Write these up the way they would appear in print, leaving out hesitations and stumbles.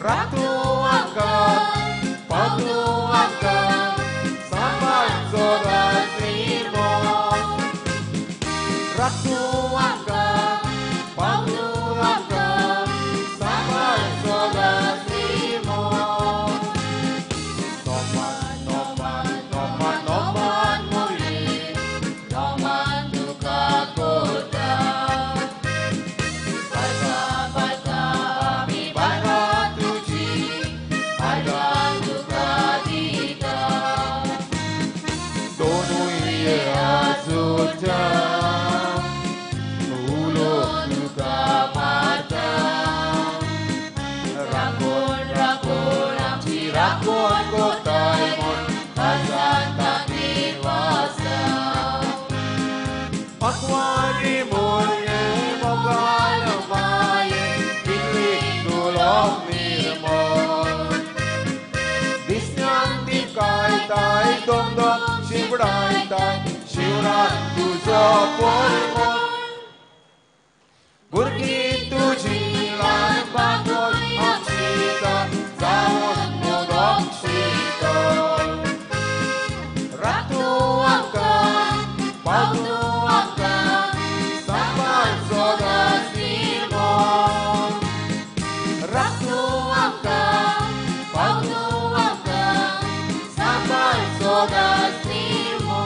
Rak tuangkan, pau tuangkan, sampai saudara Simo. Rak tuangkan, pau tuangkan, sampai saudara Simo. Noman, noman, noman, noman murid, noman duka kota. Baca, baca, ami baca tuji, ada duka kita. Dono ia suja, ulu duka mata. Rakun, rakun, amci rakun kota imon, baca tak dewasa. Akwani mulye moga lemaye, pilih tulong nirmon. Disnyang tikai tai dom dom, shibrai tai, shiuran tuzo polmon. Begitu jilan bangun aksita, zawon modok sita. Ratu angkat, pau tuangkan, sampai saudara Simo. Ratu angkat, pau tuangkan, sampai saudara Simo.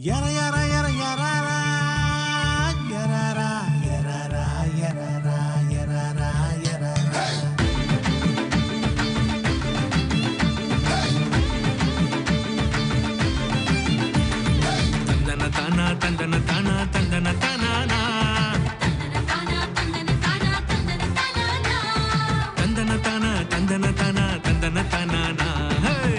Yara yara yara yara yara yara yara yara yara. Tandana tana tandana tana tandana tana na. Tandana tana tandana tana tandana tana na. Hey.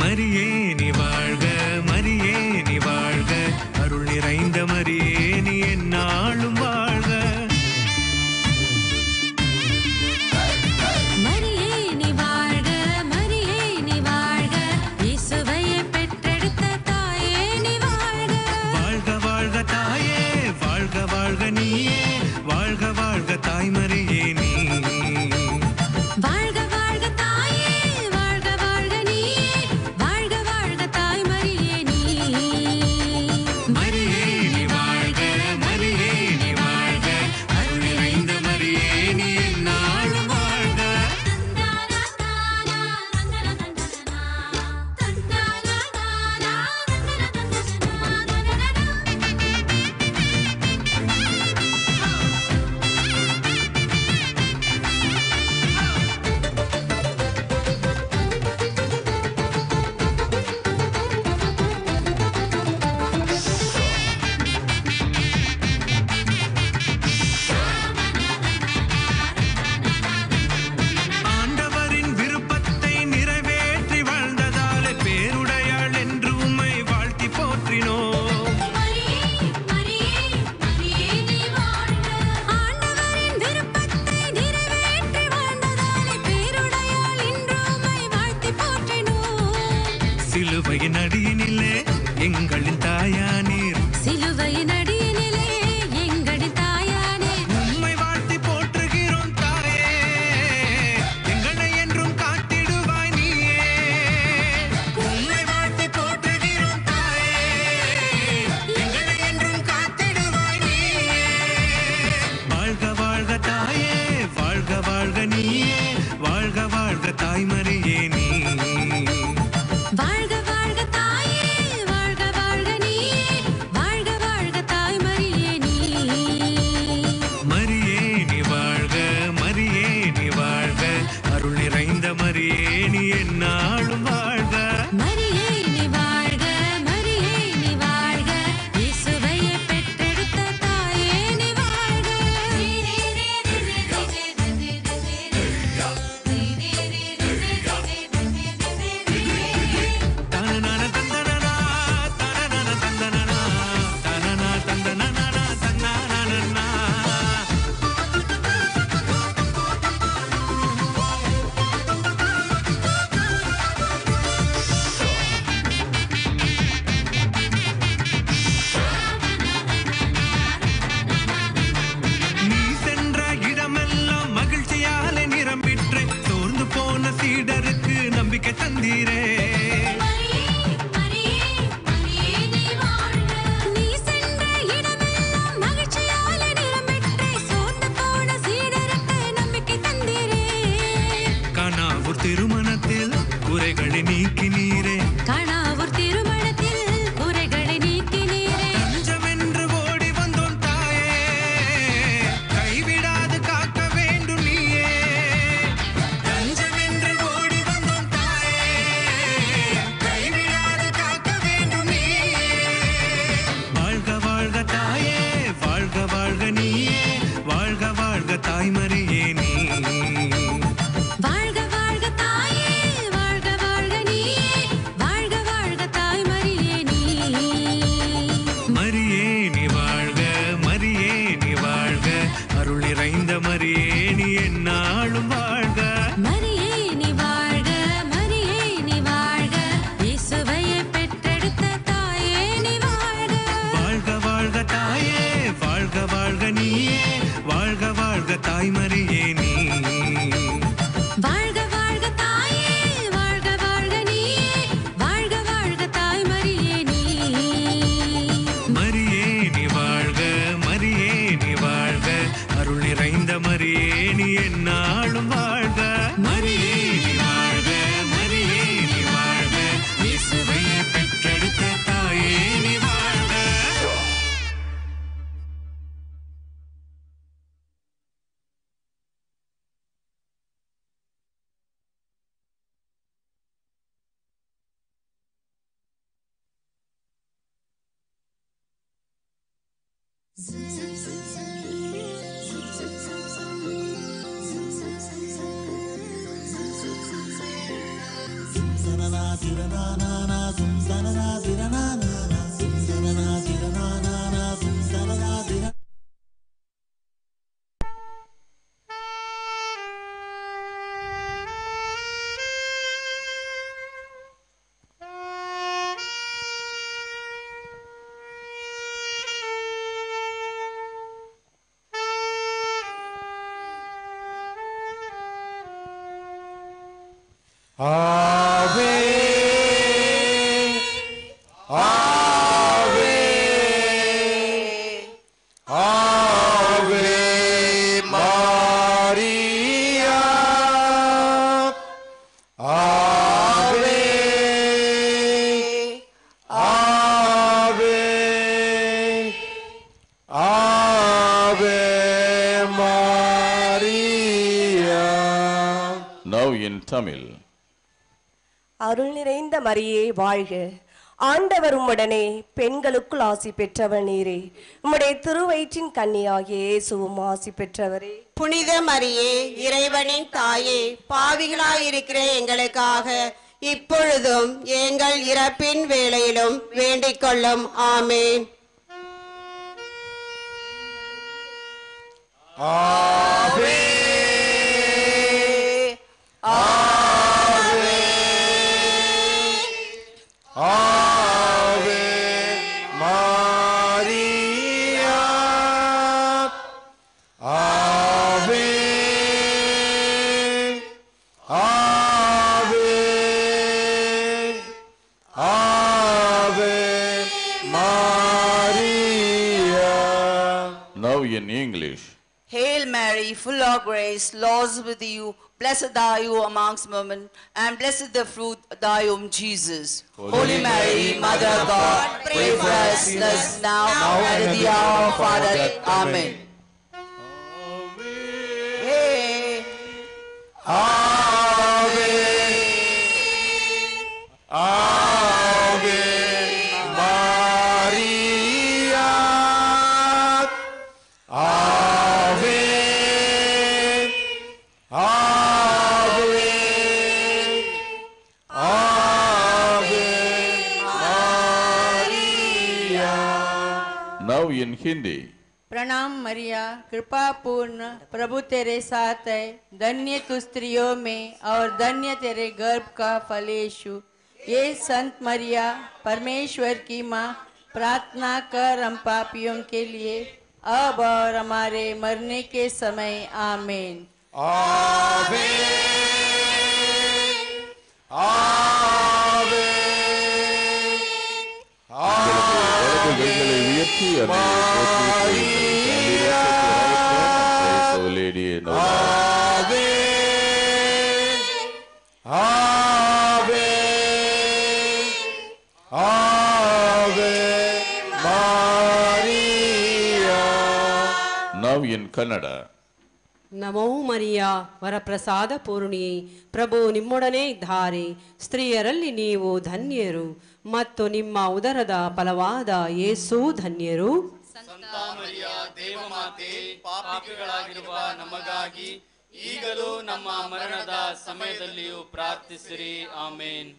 மரியே நீ வாழ்க மரியே நீ வாழ்க அருள் நிறைந்த மரியே நீ எந்நாளும் வாழ்க. மரியே நீ வாழ்க மரியே நீ வாழ்க இயேசுவையே பெற்றெடுத்த தாயே நீ வாழ்க. வாழ்க வாழ்க தாயே வாழ்க வாழ்க நீயே வாழ்க வாழ்க தாய் மரியே நீ. வாழ்க வாழ்க தாயே வாழ்க வாழ்க நீயே வாழ்க வாழ்க தாய் மரியே நீ. மரியே நீ வாழ்க மரியே நீ வாழ்க அருள் நிறைந்த மரியே நீ எந்நாளும் வாழ்க. தந்தானா தானா தந்தன தந்தனா தந்தானா தானா தந்தன ஆண்டவரின் விருப்பத்தை நிறைவேற்றி வாழ்ந்ததாலே பேருடையாள் என்று உம்மை வாழ்த்தி போற்றினோம். மரியே மரியே மரியே நீ வாழ்க. ஆண்டவரின் விருப்பத்தை நிறைவேற்றி வாழ்ந்ததாலே பேருடையாள் என்று உம்மை வாழ்த்தி போற்றினோம். சிலுவையின் அடியினிலே எங்களின் தாயானீர் சிலுவையின் அடியினிலே எங்களின் தாயானே உம்மை வாழ்த்தி போற்றுகிறோம் தாயே எங்களை என்றும் காத்திடுவாய் நீயே. உம்மை வாழ்த்தி போற்றுகிறோம் தாயே எங்களை என்றும் காத்திடுவாய் நீயே. வாழ்க வாழ்க தாயே வாழ்க வாழ்க நீயே வாழ்க வாழ்க தாய் மரியே நீ. வாழ்க வாழ்க தாயே வாழ்க வாழ்க நீயே வாழ்க வாழ்க தாய் மரியே நீ. மரியே நீ வாழ்க மரியே நீ வாழ்க அருள் நிறைந்த மரியே நீ எந்நாளும் வாழ்க. மரியே நீ வாழ்க மரியே நீ வாழ்க இயேசுவையே பெற்றெடுத்த தாயே நீ வாழ்க. தனனன தந்தனனா தனனன தந்தனனா தனனா தந்தனனா தன்னனனா. நீ சென்ற இடமெல்லாம் மகிழ்ச்சியாலே நிரம்பிற்றே சோர்ந்து போன சீடருக்கு நம்பிக்கை தந்தீரே. மரியே மரியே மரியே நீ வாழ்க. நீ சென்ற இடமெல்லாம் மகிழ்ச்சியாலே நிரம்பிற்றே சோர்ந்து போன சீடருக்கு நம்பிக்கை தந்தீரே. கானாவூர் திருமணத்தில் குறைகளை நீக்கினீரே. காணாவூர் திருமணத்தில் குறைகளை நீக்கினீரே. தஞ்சமென்று ஓடி வந்தோம் தாயே கைவிடாது காக்க வேண்டும் நீயே. தஞ்சமென்று ஓடி வந்தோம் தாயே கைவிடாது காக்க வேண்டும் நீயே. வாழ்க வாழ்க தாயே வாழ்க வாழ்க நீயே வாழ்க வாழ்க தாய் மரியே நீ. வாழ்க வாழ்க தாயே வாழ்க வாழ்க நீயே வாழ்க வாழ்க தாய் மரியே நீ. மரியே நீ வாழ்க மரியே நீ வாழ்க அருள் நிறைந்த மரியே நீ எந்நாளும் வாழ்க. மரியே நீ வாழ்க மரியே நீ வாழ்க இயேசுவையே பெற்றெடுத்த தாயே நீ வாழ்க. வாழ்க வாழ்க தாயே வாழ்க வாழ்க நீயே வாழ்க வாழ்க தாய் மரியே நீ. வாழ்க வாழ்க தாயே வாழ்க வாழ்க நீயே வாழ்க வாழ்க தாய் மரியே நீ. மரியே நீ வாழ்க மரியே நீ வாழ்க Tamil. அருள் நிறைந்த மரியே வாழ்க, ஆண்டவர் உம்முடனே பெண்களுக்குள் ஆசி பெற்றவர் நீரே, உம்முடைய திருவயிற்றின் கன்னியாகிய இயேசுவும் ஆசி பெற்றவரே. புனித மரியே, இறைவனின் தாயே, பாவிகளாயிருக்கிற எங்களுக்காக இப்பொழுதும் எங்கள் இறப்பின் வேளையிலும் வேண்டிக் கொள்ளும். ஆமேன். In English. Hail Mary, full of grace, Lord is with you. Blessed are you amongst women, and blessed the fruit of thy womb, Jesus. Holy Mary, Mother of God, pray for us sinners now and at the hour of our death. Amen. Now in Hindi. प्रणाम मरिया, कृपा पूर्ण, प्रभु तेरे साथ है, धन्य तू स्त्रियों में और धन्य तेरे गर्भ का फल यीशु। ये संत मरिया परमेश्वर की माँ, प्रार्थना कर हम पापियों के लिए अब और हमारे मरने के समय। आमीन। Now in Kannada. Namo Maria, ವರಪ್ರಸಾದ ಪೂರ್ಣಿಯೇ, ಪ್ರಭು ನಿಮ್ಮೊಡನೆ ಇದ್ದಾರೆ, ಸ್ತ್ರೀಯರಲ್ಲಿ ನೀವು ಧನ್ಯರು ಮತ್ತು ನಿಮ್ಮ ಉದರದ ಫಲವಾದ ಯೇಸು ಧನ್ಯರು. ಸಂತ ಮರಿಯಾ, ದೇವಮಾತೆ, ಪಾಪಿಗಳಾಗಿರುವ ನಮಗಾಗಿ ಈಗಲೂ ನಮ್ಮ ಮರಣದ ಸಮಯದಲ್ಲಿಯೂ ಪ್ರಾರ್ಥಿಸಿರಿ. ಆಮೇನ್.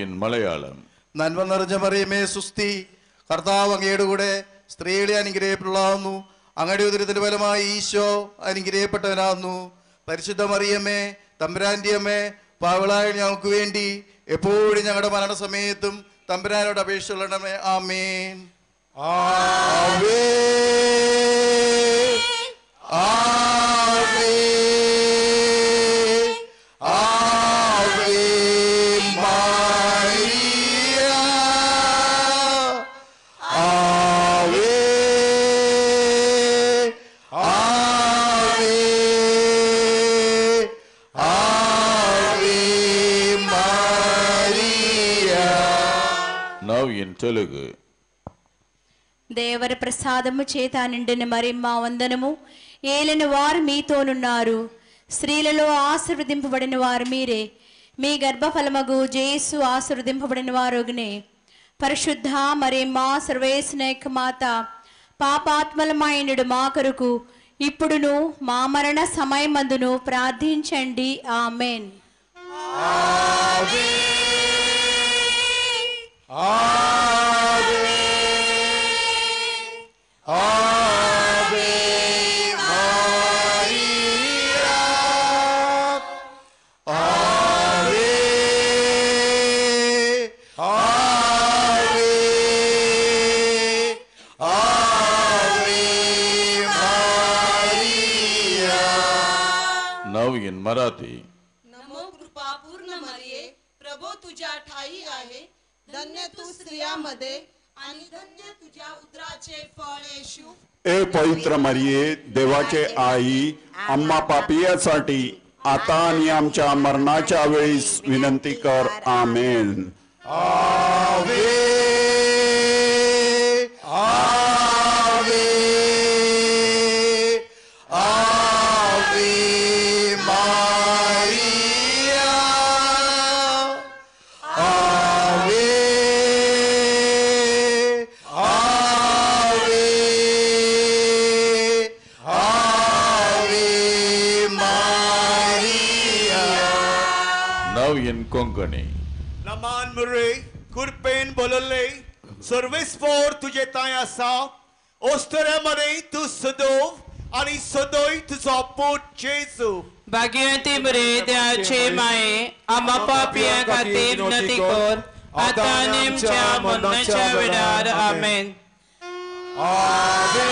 In Malayalam. നന്മ നിറഞ്ഞ മറിയമേ സുസ്തി, കർത്താവ് അങ്ങയുടെ കൂടെ സ്ത്രീകളെ അനുഗ്രഹിക്കപ്പെടാവുന്നു, അങ്ങയുടെ ഉദരത്തിന്റെ ഫലമായി ഈശോ അനുഗ്രഹിക്കപ്പെട്ടവനാകുന്നു. പരിശുദ്ധ മറിയമ്മേ, തമ്പുരാന്റെ അമ്മേ, പാവകളായ ഞങ്ങൾക്ക് വേണ്ടി എപ്പോഴും ഞങ്ങളുടെ മരണസമയത്തും തമ്പുരാനോട് അപേക്ഷിച്ചുകൊള്ളണമേ. ആമേൻ. Now in Telugu. దేవర ప్రసాదము చేత నిండిన మరియమ్మ వందనము, ఏలిన వారు మీతోనున్నారు, స్త్రీలలో ఆశీర్వదింపబడిన వారు మీరే, మీ గర్భఫలమగు జేసు ఆశీర్వదింపబడిన వారునే. పరిశుద్ధ మరియమ్మ సర్వేశ్వరుని యొక్క మాత, పాపాత్మలమైనడు మా కొరకు ఇప్పుడును మా మరణ సమయమందును ప్రార్థించండి. ఆమేన్. Now in Marathi. नमो कृपा पूर्ण मरिये, प्रभो तुझ्या ठाई आहे, धन्य तू स्त्रियांमध्ये आणि धन्य तुझ्या उदराचे फळ येशू. ए पवित्र मरिये, देवाचे आई, आम्हा पापियासाठी आता आणि आमच्या मरणाच्या वेळेस विनंती कर. आमेन. आवे आवे आवे मारिया, आवे आवे आवे मारिया. Now in Konkani. नमान मुरे कुरपेन बोलले सर्वेस्पोर तुझे ताय आसा, ओस्तऱ्यामध्ये तू सदोव आणि सदोय तुझा पोट जेसू. भाग्यवती मरे देवाचे माये, आम्हा पापियां खातीर विनंती कर, आता आणि आमच्या मरणाच्या वेळार. आमेन. आवे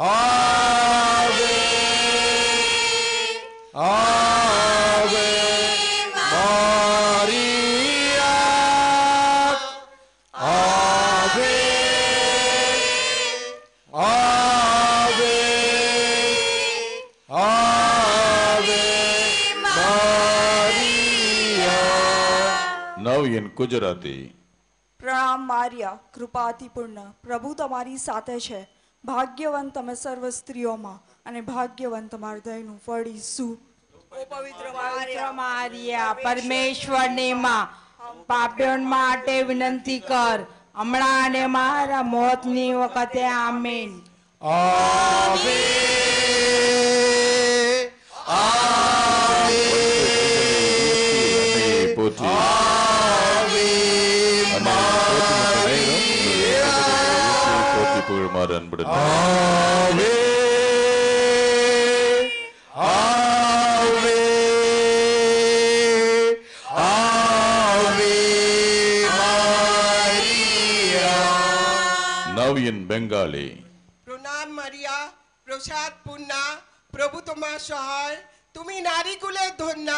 आवे आवे मारिया, आवे आवे आवे मारिया. Now in Gujarati. પ્રણામ માર્યા, કૃપાતિપૂર્ણ, પ્રભુ તમારી સાથે છે. ભાગ્યવાન તમે સર્વ સ્ત્રીઓમાં અને ભાગ્યવાન તમારા દયનું ફળ ઈસુ. ઓ પવિત્ર મારિયા, પરમેશ્વરની માં, પાપીઓ માટે વિનંતી કર, હમણાં અને મારા મોતની વખતે. આમેન. आवे आवे आवे मारिया, आवे आवे आवे मारिया. Now in Bengali. প্রণাম মারিয়া, প্রসাদ পূর্ণা, প্রভু তোমার সহায়, তুমি নারী কুলে ধন্য,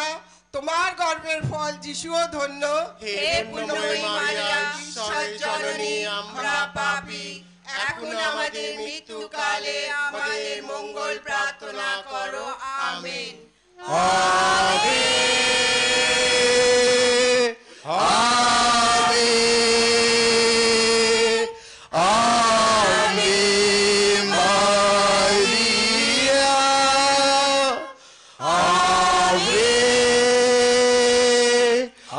তোমার গর্ভের ফল যিশুও ধন্য। হে পুণ্যময়ী মারিয়া, ঈশ্বর জননী, আমরা পাপী, এখন আমাদের মৃত্যুকালে আমাদের মঙ্গল প্রার্থনা করো। আমেন। आवे आवे आवे मारिया, आवे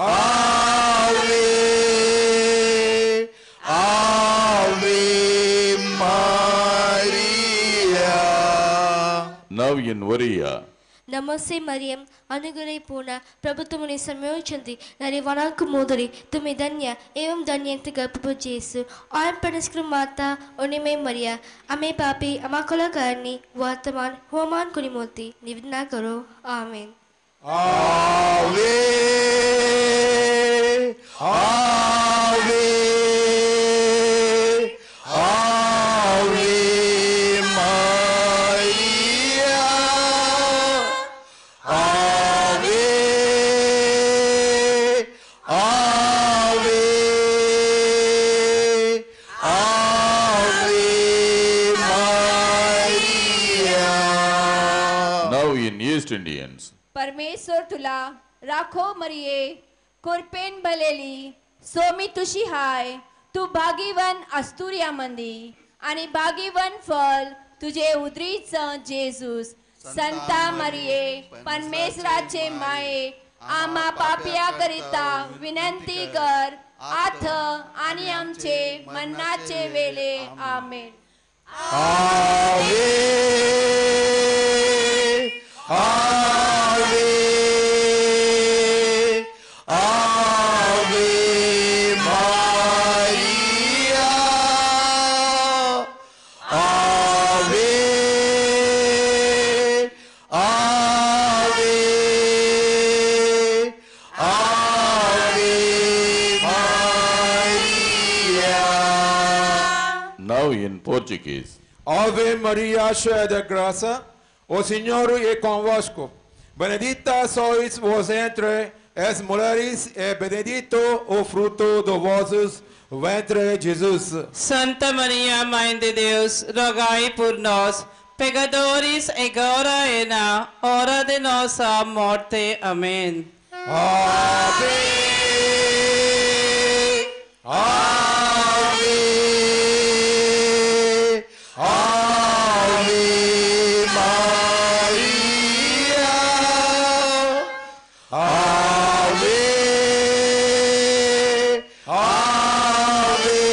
आवे आवे मारिया. Now in Oriya. नमस्ते मरियम, अनुग्रह पूर्ण, प्रभु तुमने समयोचित नरे वनाक मोदरी, तुम्हें धन्य एवं धन्यंत गर्भ जेसु और परस्पर माता उन्हें मरिया, अमे पापी अमाकुला करनी वर्तमान होमान कुनिमोती निवेदना करो। आमीन। आवे आवे आवे मारिया, आवे आवे आवे Maria. Now in East Indians. परमेश्वर तुला राखो मरिये, कुरपेन भलेली, सोमी तुशी हाय तू भागीवन अस्तुर्यामंदी आणि भागीवन फल तुझे उदरीचं जेजूस. संता मरिये परमेश्वराचे माये आम्हा पापिया करिता विनंती कर आथ आणि आमचे मरणाचे वेळे. आमेन. आवे आवे आवे मारिया आवे आवे आवे Maria. Now in Portuguese. Ave Maria, cheia de graça, o Senhor é convosco. Benedita sois vos entre as mulheres, e benedito o fruto do vosso ventre, Jesus. Santa Maria, Mãe de Deus, rogai por nós, pecadores, agora e na hora de nossa morte. Amém. Ave Ave Ave Maria Ave Ave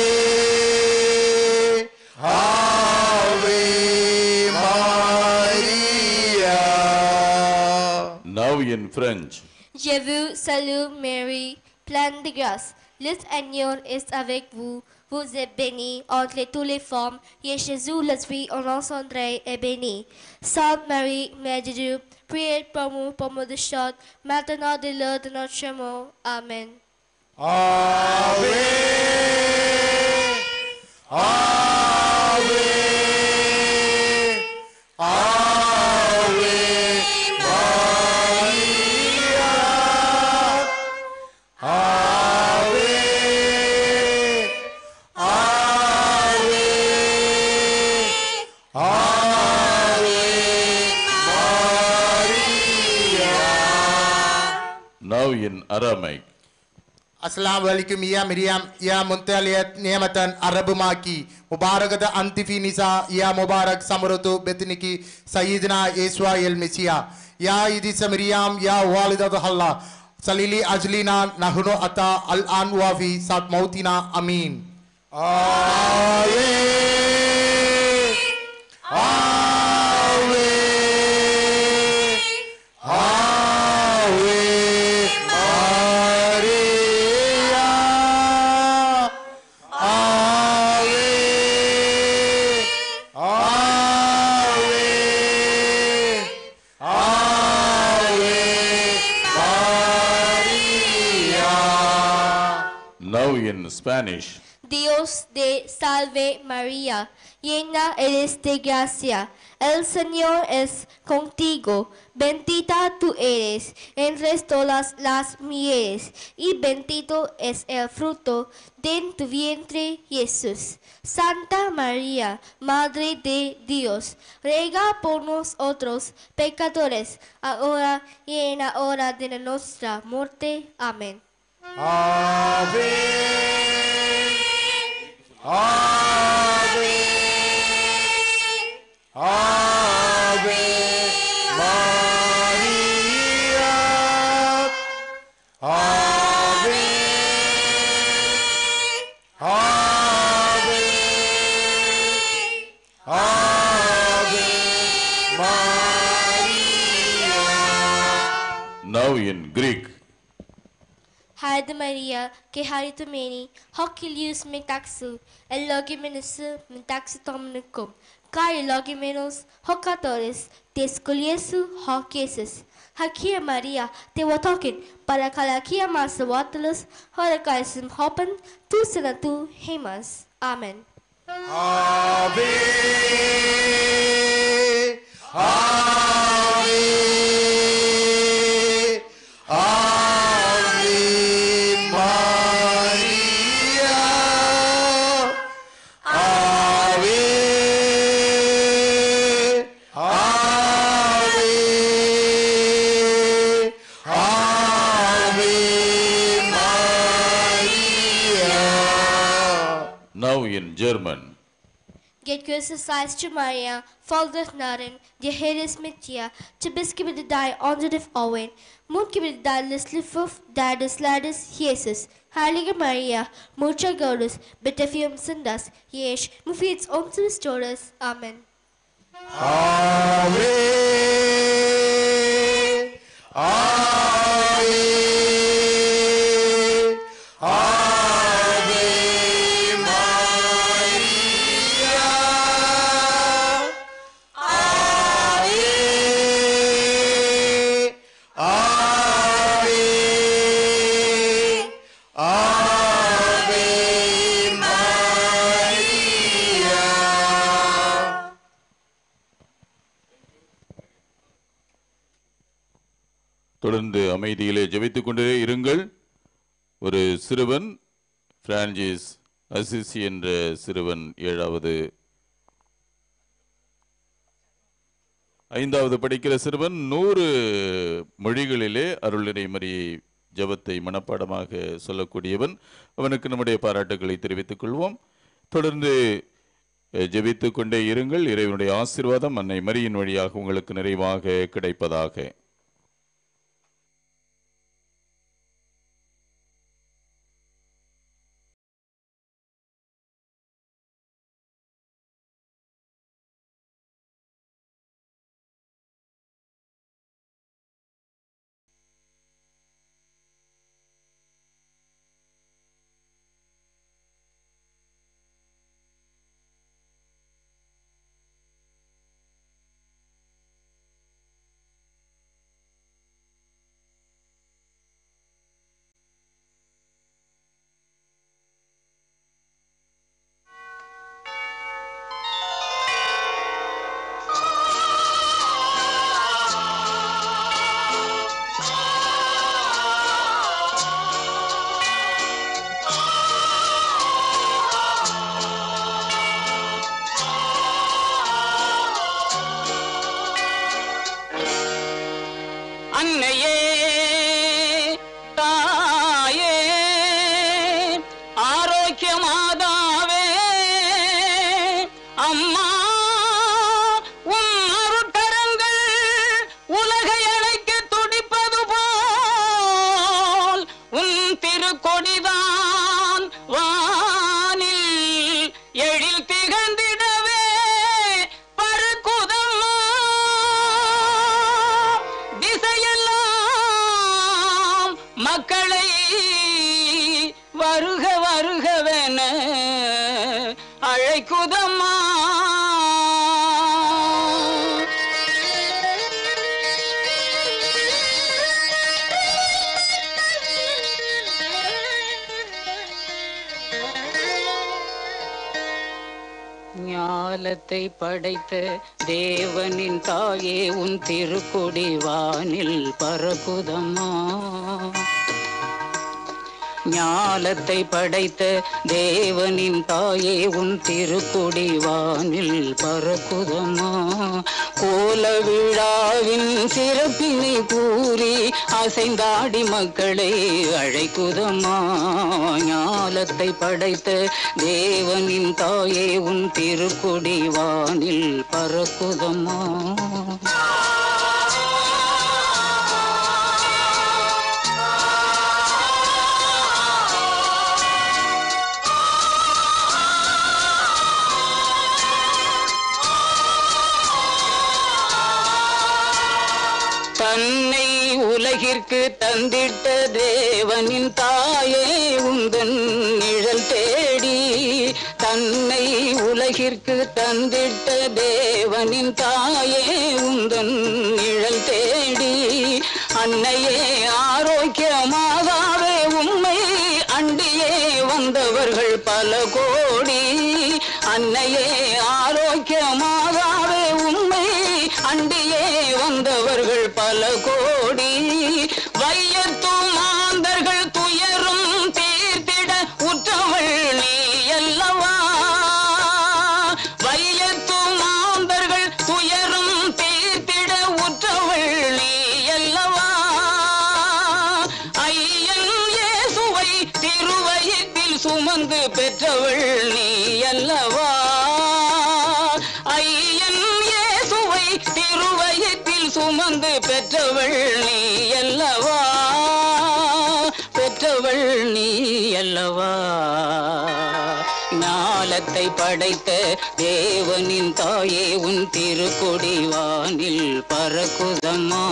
Ave Maria. Now in French. Je vous salue Marie, pleine de grâce. Le Seigneur est avec vous. Vous êtes bénie entre toutes les femmes, et Jésus, le fruit engendré, est béni. Sainte Marie, Mère de Dieu, priez pour nous pauvres pécheurs, maintenant de l'heure de notre mort. Amen. Ave Ave Ave Maria Ave Ave Ave Maria. Now in Aramaic. अस्सलाम वालेकुम या मरियम या मुंतलियत नियमतन अरबमाकी मुबारकत अंतिफी निसा या मुबारक समरतो बेतनिकी Syedna यीशुआ L मसीहा या इदी समरियम या वालिदत हल्ला सलीली अजलीना नहनो अता अल आन वाफी सात मौतिना अमीन. Ave Ave Ave Maria Ave Ave Ave Maria. Now in Spanish. Dios te salve María, llena eres de gracia, el Señor es contigo, bendita tú eres entre todas las mujeres, y bendito es el fruto de tu vientre Jesús. Santa María, Madre de Dios, ruega por nosotros pecadores, ahora y en la hora de nuestra muerte. Amén. Ave Ave Ave Maria Ave Ave Ave Maria. Now in Greek. Haide Maria, que harito meni, hokilius metaxu, el logimenus metaxitomenicum, kai logimenos hokatores, te escolhesu hokeses. Hakia Maria, te watokin, para kalakia mas watelus, horakaisum hopen, tu senatu hemas. Amen. Ave Ave Ave Maria Ave Ave Ave Maria. in German. Get großes Salz zu Maria, voll durch Narren, die Herr ist mit dir. Du bist gebildet dein unter der Owen. Mut gebildet dein Listliffuf, der des Lades Jesus. Heilige Maria, Mutter Gottes, bitte für uns Sünders, jetzt und für unseres Todes. Amen. Ave, Ave, Ave Maria, Ave, Ave, Ave Maria. தொடர்ந்து அமைதியிலே ஜெபித்துக் கொண்டே இருங்கள். ஒரு சிறுவன் Francis Assisi என்ற சிறுவன் 5வது படிக்கிற சிறுவன் 100 மொழிகளிலே அருள்நிறை மரியை ஜெபத்தை மனப்பாடமாக சொல்லக்கூடியவன். அவனுக்கு நம்முடைய பாராட்டுகளை தெரிவித்துக் கொள்வோம். தொடர்ந்து ஜெபித்துக் கொண்டே இருங்கள். இறைவனுடைய ஆசீர்வாதம் அன்னை மரியின் வழியாக உங்களுக்கு நிறைவாக கிடைப்பதாக. அன்னையே தாயே ஆரோக்கிய மாதாவே அம்மா உன் அருட்கரங்கள் உலகை அழைக்க துடிப்பது போல் உன் திருக்கொடிதான் வானில் எழில் திகழ்ந்திடவே பருக்குதம்மா திசையெல்லாம் மக்களை வருக வருகவென அழைக்குதம்மா. ஞாலத்தை படைத்த தேவனின் தாயே உன் திருக்கொடி வானில் பறக்குதம்மா. ஞாலத்தை படைத்த தேவனின் தாயே உன் திருக்கொடி வானில் பறக்குதம்மா. கோல விழாவின் சிறப்பினை கூறி அசைந்தாடி மக்களை அழைக்குதம்மா. ஞாலத்தை படைத்த தேவனின் தாயே உன் திருக்கொடி வானில் பறக்குதம்மா. தன்னை உலகிற்கு தந்திட்ட தேவனின் தாயே உந்தன் நிழல் தேடி. தன்னை உலகிற்கு தந்திட்ட தேவனின் தாயே உந்தன் நிழல் தேடி. அன்னையே ஆரோக்கியமாகவே உம்மை அண்டியே வந்தவர்கள் பல கோடி. அன்னையே ஆரோக்கியமாகவே உம்மை அண்டியே வந்தவர்கள் பல கோடி. வையத்து மாந்தர்கள் துயரும் தீர்த்திட உற்றவள் நீ அல்லவா. வையத்து மாந்தர்கள் துயரும் தீர்த்திட உற்றவள் நீ அல்லவா. ஐயன் இயேசுவை திருவயிற்றில் சுமந்து பெற்றவள் நீ அல்லவா ஐயன் இயேசுவை திருவயிற்றில் சுமந்து பெற்றவள் நீ அல்லவா பெற்றவள் நீ அல்லவா ஞாலத்தை படைத்த தேவனின் தாயே உன் திருக்கொடி வானில் பறக்குதம்மா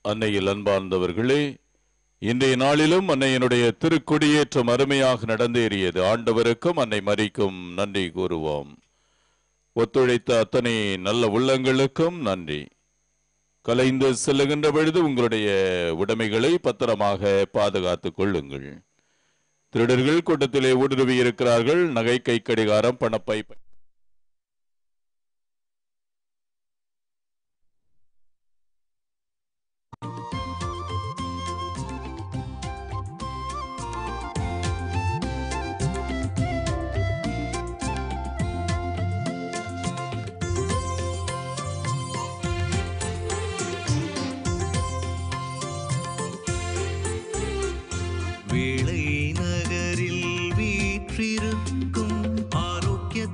அன்னையில் அன்பார்ந்தவர்களே, இன்றைய நாளிலும் அன்னையினுடைய திருக்கொடியேற்றம் அருமையாக நடந்தேறியது. ஆண்டவருக்கும் அன்னை மரிக்கும் நன்றி கூறுவோம். ஒத்துழைத்த அத்தனை நல்ல உள்ளங்களுக்கும் நன்றி. கலைந்து செல்லுகின்ற பொழுது உங்களுடைய உடைமைகளை பத்திரமாக பாதுகாத்துக் கொள்ளுங்கள். திருடர்கள் கூட்டத்திலே ஊடுருவி இருக்கிறார்கள். நகை, கை கடிகாரம், பணப்பை வேளை நகரில் வீற்றிருக்கும் ஆரோக்கிய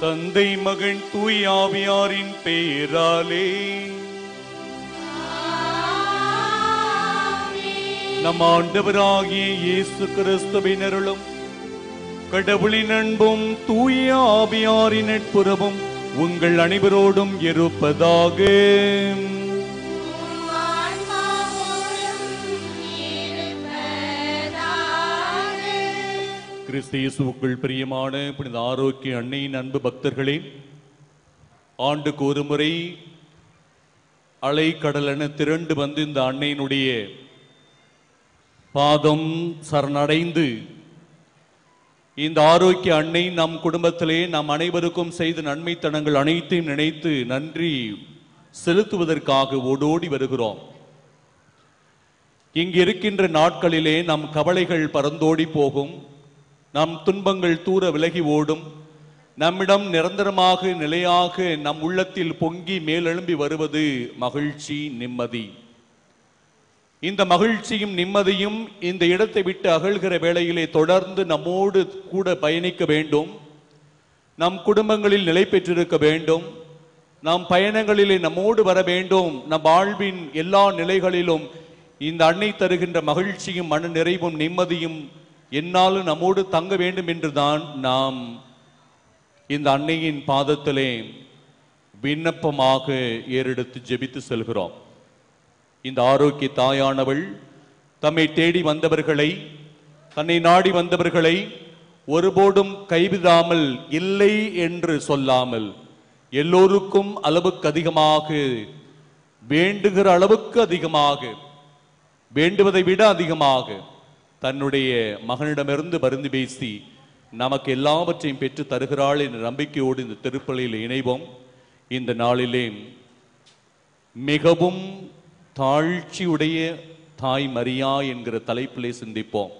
தந்தை மகன் தூய் ஆவியாரின் பெயராலே நம் ஆண்டவராகிய இயேசு கிறிஸ்துவின் அருளும் கடவுளின் அன்பும் தூய ஆவியாரின் நட்புறவும் உங்கள் அனைவரோடும் இருப்பதாக. கிறிஸ்து இயேசுவுக்குள் பிரியமான புனித ஆரோக்கிய அன்னையின் அன்பு பக்தர்களே, ஆண்டுக்கு ஒரு முறை அலை கடலென திரண்டு வந்து இந்த அன்னையினுடைய பாதம் சரணடைந்து இந்த ஆரோக்கிய அன்னை நம் குடும்பத்திலே நாம் அனைவருக்கும் செய்த நன்மைத்தனங்கள் அனைத்தையும் நினைத்து நன்றி செலுத்துவதற்காக ஓடோடி வருகிறோம். இங்கு இருக்கின்ற நாட்களிலே நம் கவலைகள் பறந்தோடி போகும், நம் துன்பங்கள் தூர விலகி ஓடும், நம்மிடம் நிரந்தரமாக நிலையாக நம் உள்ளத்தில் பொங்கி மேலெழும்பி வருவது மகிழ்ச்சி, நிம்மதி. இந்த மகிழ்ச்சியும் நிம்மதியும் இந்த இடத்தை விட்டு அகழ்கிற வேளையிலே தொடர்ந்து நம்மோடு கூட பயணிக்க வேண்டும், நம் குடும்பங்களில் நிலை பெற்றிருக்க வேண்டும், நம் பயணங்களிலே நம்மோடு வர வேண்டும். நம் வாழ்வின் எல்லா நிலைகளிலும் இந்த அன்னை தருகின்ற மகிழ்ச்சியும் மன நிறைவும் நிம்மதியும் என்னாலும் நம்மோடு தங்க வேண்டும் என்றுதான் நாம் இந்த அன்னையின் பாதத்திலே விண்ணப்பமாக ஏறெடுத்து ஜெபித்து செல்கிறோம். இந்த ஆரோக்கிய தாயானவள் தம்மை தேடி வந்தவர்களை, தன்னை நாடி வந்தவர்களை ஒருபோதும் கைவிடாமல், இல்லை என்று சொல்லாமல், எல்லோருக்கும் அளவுக்கு அதிகமாக, வேண்டுகிற அளவுக்கு அதிகமாக, வேண்டுவதை விட அதிகமாக தன்னுடைய மகனிடமிருந்து பரிந்து பேசி நமக்கு எல்லாவற்றையும் பெற்று தருகிறாள் என்ற நம்பிக்கையோடு இந்த திருப்பலியில் இணைவோம். இந்த நாளிலே மிகவும் தாழ்ச்சியுடைய தாய் மரியா என்கிற தலைப்பிலே சிந்திப்போம்.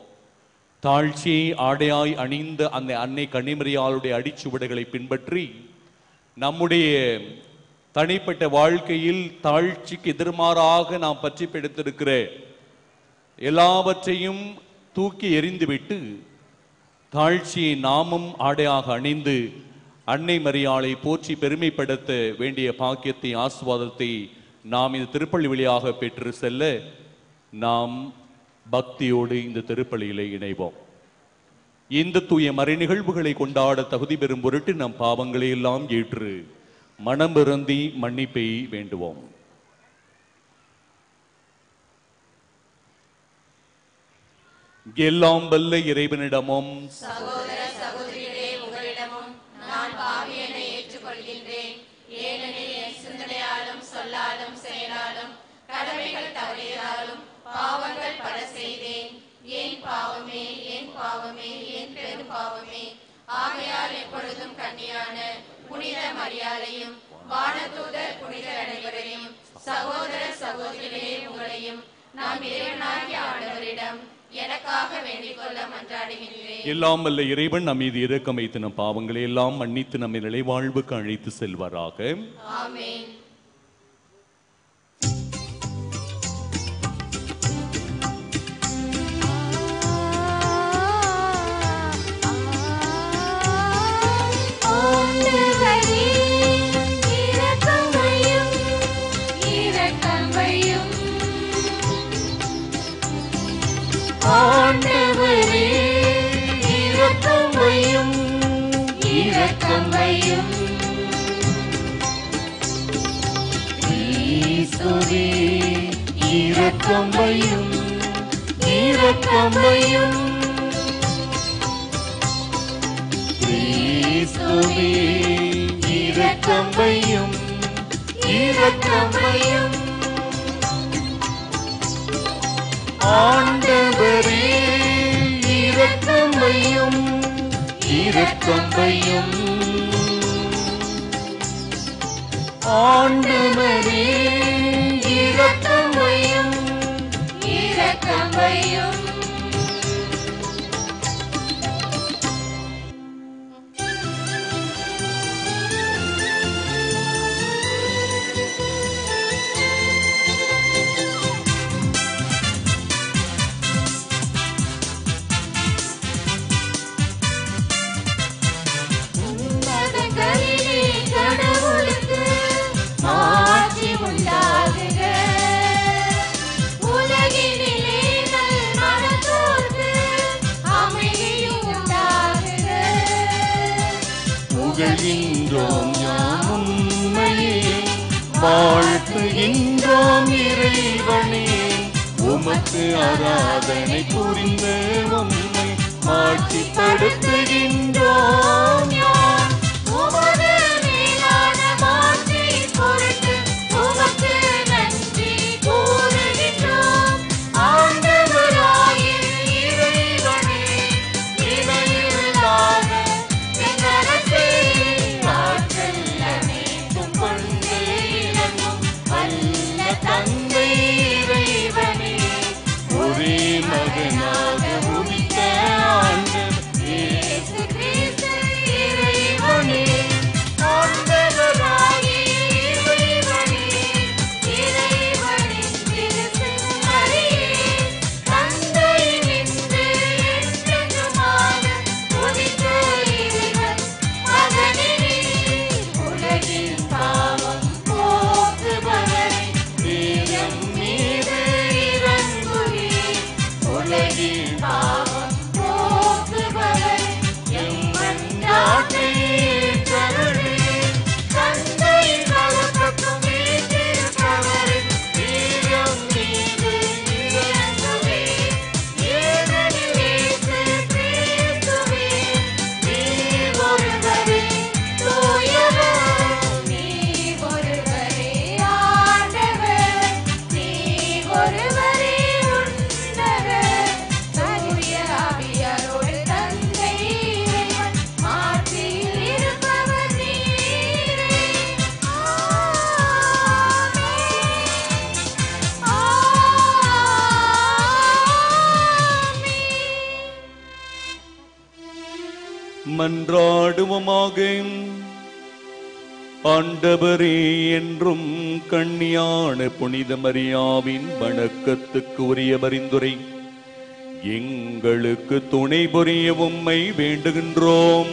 தாழ்ச்சியை ஆடையாய் அணிந்த அந்த அன்னை கன்னிமரியாளுடைய அடிச்சுவடுகளை பின்பற்றி நம்முடைய தனிப்பட்ட வாழ்க்கையில் தாழ்ச்சிக்கு எதிர்மாறாக நாம் பற்றி பிடித்திருக்கிற எல்லாவற்றையும் தூக்கி எறிந்துவிட்டு தாழ்ச்சியை நாமும் ஆடையாக அணிந்து அன்னை மரியாளை போற்றி பெருமைப்படுத்த வேண்டிய பாக்கியத்தை, ஆசீர்வாதத்தை நாம் இந்த திருப்பலி வழியாக பெற்று செல்ல நாம் பக்தியோடு இந்த திருப்பலியிலே இணைவோம். இந்த தூய மறை நிகழ்வுகளை கொண்டாட தகுதி பெறும் பொருட்டு நம் பாவங்களை எல்லாம் ஏற்று மனம் வருந்தி மன்னிப்பை வேண்டுவோம். எல்லாம் வல்ல இறைவனிடமும் சகோதர சகோதரிகளே உங்களிடமும் நான் பாவியனை ஏற்றுக்கொள்கின்றேன். ஏனெனில் என் சிந்தனையாலும் சொல்லாலும் செயலாலும் கடமைகள் தவறியதாலும் பாவங்கள் பல செய்தேன். என் பாவமே, என் பாவமே, என் பெரும் பாவமே. ஆகையால் எப்பொழுதும் கன்னியான புனித மரியாதையும் வானதூதர் புனிதர் அனைவரையும் சகோதர சகோதரிகளே உங்களையும் நாம் இறைவனாகிய ஆண்டவரிடம் எனக்காக வேண்டிக் கொள்ள மன்றாடுகின்றேன். எல்லாம் வல்ல இறைவன் நம் மீது இரக்கம் வைத்து நம் பாவங்களை எல்லாம் மன்னித்து நம்மை நிலைவாழ்வுக்கு அழைத்து செல்வாராக. ஆமென். ஆண்டவரே இரக்கம் வையும், இரக்கம் வையும். கிறிஸ்துவே இரக்கம் வையும், இரக்கம் வையும். கிறிஸ்துவே இரக்கம் வையும், இரக்கம் வையும். ஆண்டவரே இரக்கம் வையும், இரக்கம் வையும். ஆண்டவரே இரக்கம் வையும், இரக்கம் வையும். உன்னதங்களில் புகழ்கின்றோம் யாம் உம்மையே, வாழ்த்துகின்றோம் இறைவனே. உமக்கு ஆராதனை புரிந்த உம்மை மாட்சிப்படுத்துகின்றோம் யாம். உமது மேலான மாட்சியின் பொருட்டு உமக்கு நன்றி கூறுகின்றோம். ஆண்டவராகிய இறைவனே, இணையில்லாத எங்களரசே, ஆற்றல் அனைத்தும் கொண்டு இறங்கும் வல்ல தந்தை இறைவனே, ஒரே மகனாக உதித்த ஆண்டவர் இயேசு கிறிஸ்து இறைவனே, ஆண்டவராகிய இறைவனே, இறைவனின் திருச்செம்மறியே, தந்தையினின்று என்றென்றுமாக உதித்த இறைவன் மகனினே, உலகின் பாவம் போக்குபவரே, நீரம் மீது இறங்குவீர். உலகின் பாவம் போக்குபவரே, எம்மன் நாட்டை ஏற்றருளீர். தந்தையின் வலப்பக்கம் வீற்றிருப்பவரே, நீரம் மீது இறங்குவீர். ஏனெனில் இயேசு கிறிஸ்துவே, நீர் ஒருவரே தூயவர், நீர் ஒருவரே ஆண்டவர், நீர் ஒருவரே உன்னதர். தூய ஆவியாரோடு தந்தை இறைவன் ஆட்சியில் இருப்பவர் நீரே. மன்றாடுவோமாக. ஆண்டவரே, என்றும் கண்ணியான புனித மரியாவின் வணக்கத்துக்கு உரிய பரிந்துரை எங்களுக்கு துணை புரிய உம்மை வேண்டுகின்றோம்.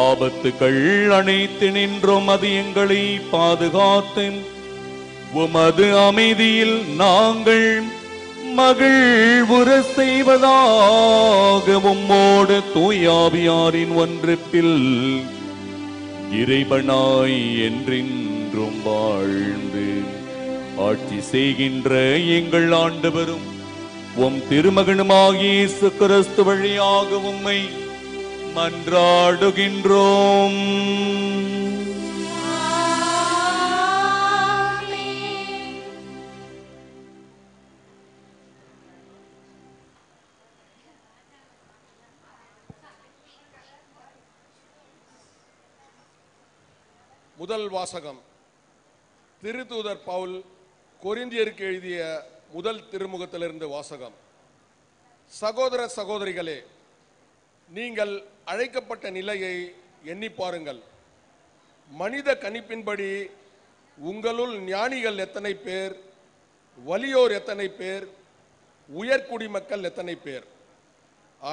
ஆபத்துக்கள் அனைத்து நின்றோம் அது எங்களை பாதுகாத்து உமது அமைதியில் நாங்கள் மகிழ்வுற செய்வதாக உம்மோடு தூயாவியாரின் ஒன்றிப்பில் இறைவனாய் என்றென்றும் வாழ்ந்து ஆட்சி செய்கின்ற எங்கள் ஆண்டவரும் உம் திருமகனுமாகிய இயேசு கிறிஸ்து வழியாக உம்மை மன்றாடுகின்றோம். முதல் வாசகம். திருத்தூதர் பவுல் கொரிந்தியருக்கு எழுதிய முதல் திருமுகத்திலிருந்து வாசகம். சகோதர சகோதரிகளே, நீங்கள் அழைக்கப்பட்ட நிலையை எண்ணி பாருங்கள். மனித கணிப்பின்படி உங்களுள் ஞானிகள் எத்தனை பேர், வலியோர் எத்தனை பேர், உயர்குடிமக்கள் எத்தனை பேர்.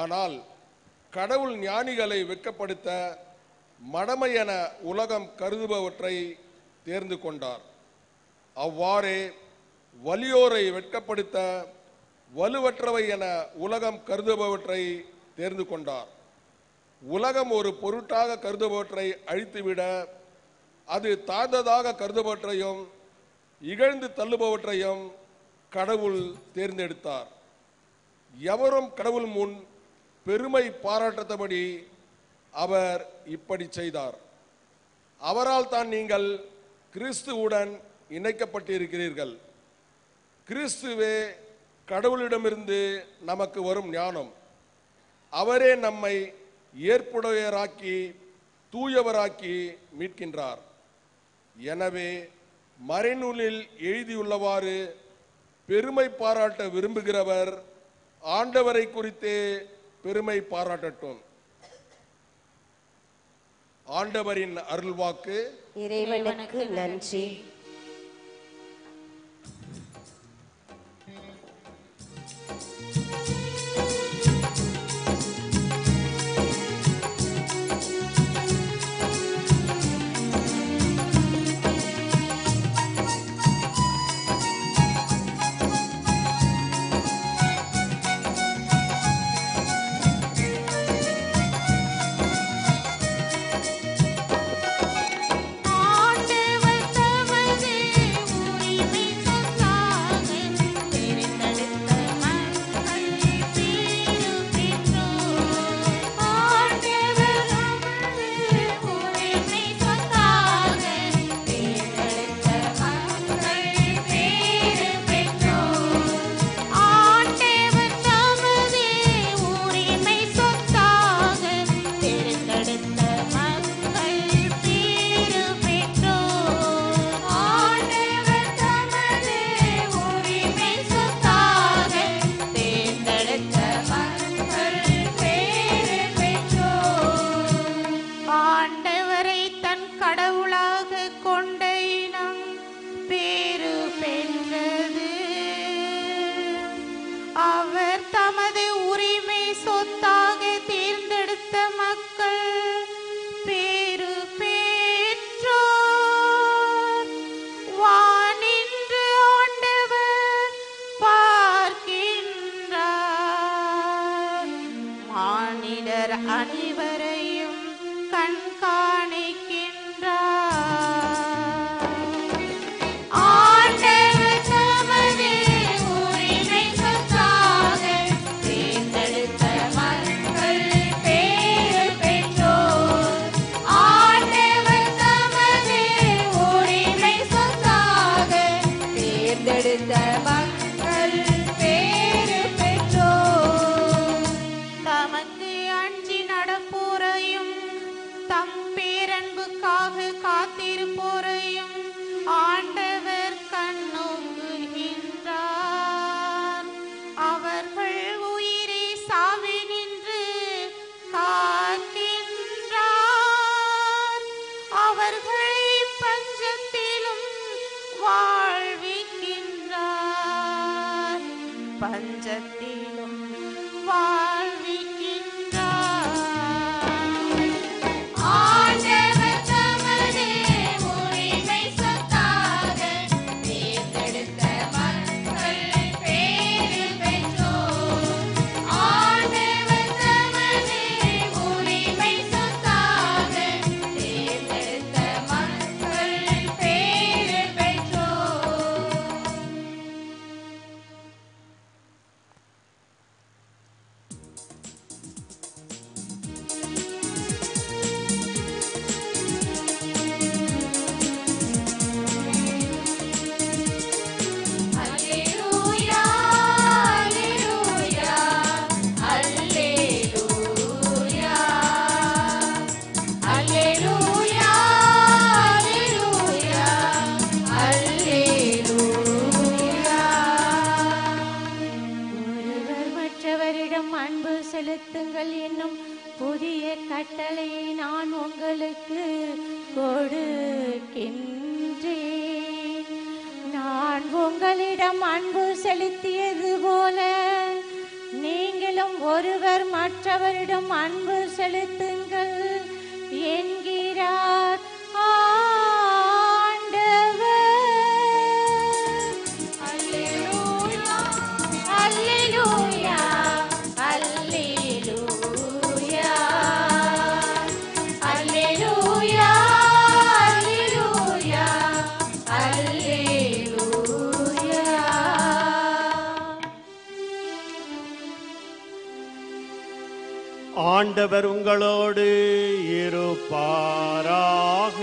ஆனால் கடவுள் ஞானிகளை வெட்கப்படுத்த மடமை என உலகம் கருதுபவற்றை தேர்ந்து கொண்டார். அவ்வாறே வலியோரை வெட்கப்படுத்த வலுவற்றவை என உலகம் கருதுபவற்றை தேர்ந்து கொண்டார். உலகம் ஒரு பொருட்டாக கருதுபவற்றை அழித்துவிட அது தாழ்ந்ததாக கருதுபவற்றையும் இகழ்ந்து தள்ளுபவற்றையும் கடவுள் தேர்ந்தெடுத்தார். எவரும் கடவுள் முன் பெருமை பாராட்டத்தபடி அவர் இப்படி செய்தார். அவரால் தான் நீங்கள் கிறிஸ்துவுடன் இணைக்கப்பட்டிருக்கிறீர்கள். கிறிஸ்துவே கடவுளிடமிருந்து நமக்கு வரும் ஞானம். அவரே நம்மை ஏற்புடையராக்கி தூயவராக்கி மீட்கின்றார். எனவே மறைநூலில் எழுதியுள்ளவாறு பெருமை பாராட்ட விரும்புகிறவர் ஆண்டவரை குறித்தே பெருமை பாராட்டட்டும். ஆண்டவரின் அருள்வாக்கு. இறைவனுக்கு நன்றி. அல்லேலூயா அல்லேலூயா அல்லேலூயா. ஒருவர் மற்றவரிடம் அன்பு செலுத்துங்கள் என்னும் புதிய கட்டளையை நான் உங்களுக்கு கொடுக்கின்றேன். நான் உங்களிடம் அன்பு செலுத்தியது போல நீங்களும் ஒருவர் மற்றவரிடம் அன்பு செலுத்துங்கள் என்கிறார் ஆண்டவர். அல்லேலூயா அல்லேலூயா அல்லேலூயா அல்லேலூயா அல்லேலூயா அல்லேலூயா. ஆண்டவர் உங்களோடு இருப்பாராக.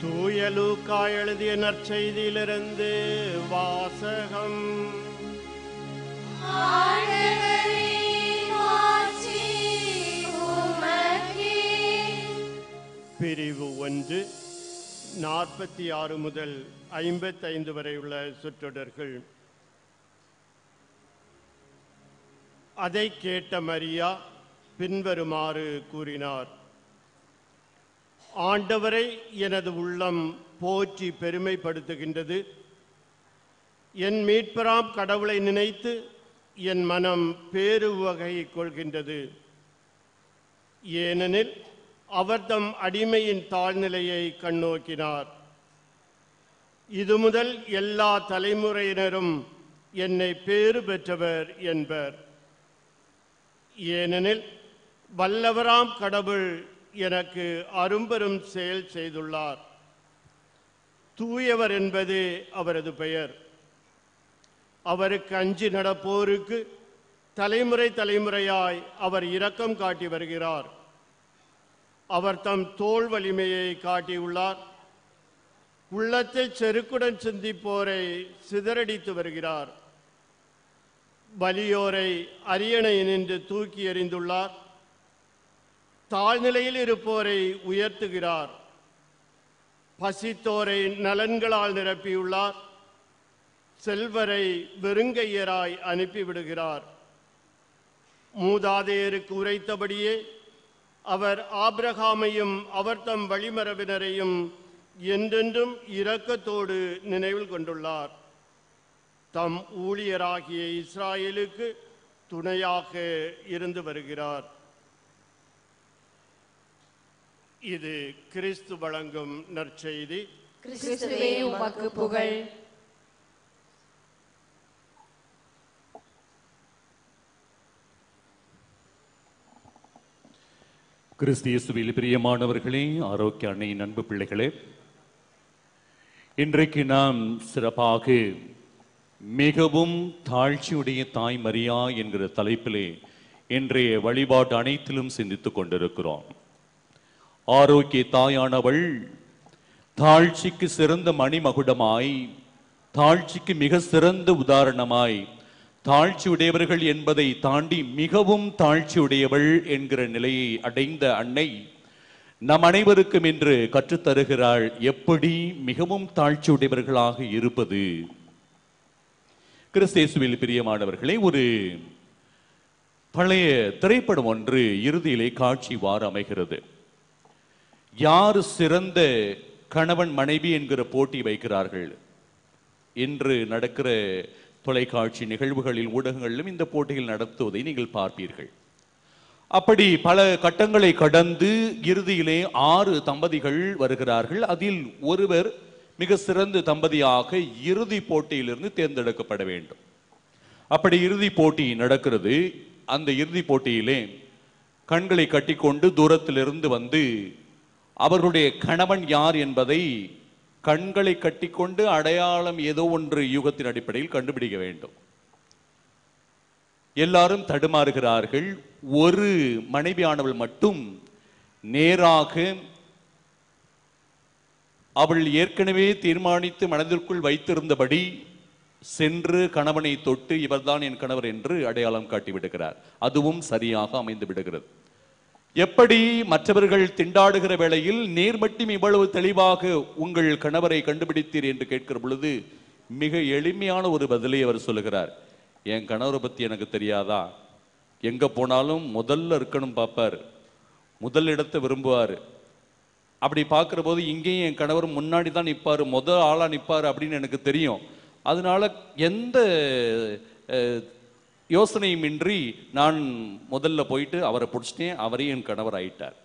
தூய லூக்கா எழுதிய நற்செய்தியிலிருந்து வாசகம். பிரிவு 1 46 முதல் 55 வரை உள்ள சொற்றொடர்கள். அதை கேட்ட மரியா பின்வருமாறு கூறினார்: ஆண்டவரை எனது உள்ளம் போற்றி பெருமைப்படுத்துகின்றது. என் மீட்பராம் கடவுளை நினைத்து என் மனம் பேருவகை கொள்கின்றது. ஏனெனில் அவர் தம் அடிமையின் தாழ்நிலையை கண்ணோக்கினார். இது முதல் எல்லா தலைமுறையினரும் என்னை பேறு பெற்றவர் என்பர். ஏனெனில் வல்லவராம் கடவுள் எனக்கு அரும்பெரும் செயல் செய்துள்ளார். தூயவர் என்பது அவரது பெயர். அவருக்கு அஞ்சி நடப்போருக்கு தலைமுறை தலைமுறையாய் அவர் இரக்கம் காட்டி வருகிறார். அவர் தம் தோள் வலிமையை காட்டியுள்ளார். உள்ளத்தை செருக்குடன் சிந்திப்போரை சிதறடித்து வருகிறார். வலியோரை அரியணையினின்று தூக்கி எறிந்துள்ளார். தாழ்நிலையில் இருப்போரை உயர்த்துகிறார். பசித்தோரை நலன்களால் நிரப்பியுள்ளார். செல்வரை வெறுங்கையராய் அனுப்பிவிடுகிறார். மூதாதையருக்கு உரைத்தபடியே அவர் ஆபிரகாமையும் அவர் தம் வழிமரபினரையும் என்றென்றும் இரக்கத்தோடு நினைவில் கொண்டுள்ளார். தம் ஊழியராகிய இஸ்ராயேலுக்கு துணையாக இருந்து வருகிறார். இது கிறிஸ்து வழங்கும் நற்செய்தி. கிறிஸ்துவே உமக்கு புகழ். கிறிஸ்து இயேசுவில் பிரியமானவர்களே, ஆரோக்கிய அன்னையின் அன்பு பிள்ளைகளே, இன்றைக்கு நாம் சிறப்பாக மிகவும் தாழ்ச்சியுடைய தாய் மரியா என்கிற தலைப்பிலே இன்றைய வழிபாடு அனைத்திலும் சிந்தித்துக் கொண்டிருக்கிறோம். ஆரோக்கிய தாயானவள் தாழ்ச்சிக்கு சிறந்த மணிமகுடமாய், தாழ்ச்சிக்கு மிக சிறந்த உதாரணமாய், தாழ்ச்சியுடையவர்கள் என்பதை தாண்டி மிகவும் தாழ்ச்சியுடையவள் என்கிற நிலையை அடைந்த அன்னை நம் அனைவருக்கும் இன்று கற்றுத்தருகிறாள் எப்படி மிகவும் தாழ்ச்சியுடையவர்களாக இருப்பது. கிறிஸ்து இயேசுவில் பிரியமானவர்களே, ஒரு பழைய திரைப்படம் ஒன்று இறுதியிலே காட்சி வார அமைகிறது. யார் சிறந்த கணவன் மனைவி என்கிற போட்டி வைக்கிறார்கள். இன்று நடக்கிற தொலைக்காட்சி நிகழ்வுகளில் ஊடகங்களிலும் இந்த போட்டிகள் நடத்துவதை நீங்கள் பார்ப்பீர்கள். அப்படி பல கட்டங்களை கடந்து இறுதியிலே 6 தம்பதிகள் வருகிறார்கள். அதில் ஒருவர் மிக சிறந்த தம்பதியாக இறுதி போட்டியிலிருந்து தேர்ந்தெடுக்கப்பட வேண்டும். அப்படி இறுதி போட்டி நடக்கிறது. அந்த இறுதி போட்டியிலே கண்களை கட்டிக்கொண்டு தூரத்திலிருந்து வந்து அவர்களுடைய கணவன் யார் என்பதை கண்களை கட்டிக்கொண்டு அடையாளம் ஏதோ ஒன்று யூகத்தின் அடிப்படையில் கண்டுபிடிக்க வேண்டும். எல்லாரும் தடுமாறுகிறார்கள். ஒரு மனைவியானவள் மட்டும் நேராக அவள் ஏற்கனவே தீர்மானித்து மனதிற்குள் வைத்திருந்தபடி சென்று கணவனை தொட்டு இவர்தான் என் கணவர் என்று அடையாளம் காட்டி விடுகிறார். அதுவும் சரியாக அமைந்து விடுகிறது. எப்படி மற்றவர்கள் திண்டாடுகிற வேளையில் நீர் மட்டும் இவ்வளவு தெளிவாக உங்கள் கணவரை கண்டுபிடித்தீர் என்று கேட்கிற பொழுது மிக எளிமையான ஒரு பதிலை அவர் சொல்லுகிறார். என் கணவரை பத்தி எனக்கு தெரியாதா? எங்க போனாலும் முதல்ல இருக்கணும் பார்ப்பார், முதல் இடத்தை விரும்புவார். அப்படி பார்க்கிற போது இங்கேயும் என் கணவர் முன்னாடி தான் நிற்பார், முதல் ஆளா நிற்பார் அப்படின்னு எனக்கு தெரியும். அதனால எந்த யோசனையுமின்றி நான் முதல்ல போயிட்டு அவரை பிடிச்சிட்டேன், அவரே என் கணவர் ஆயிட்டார்.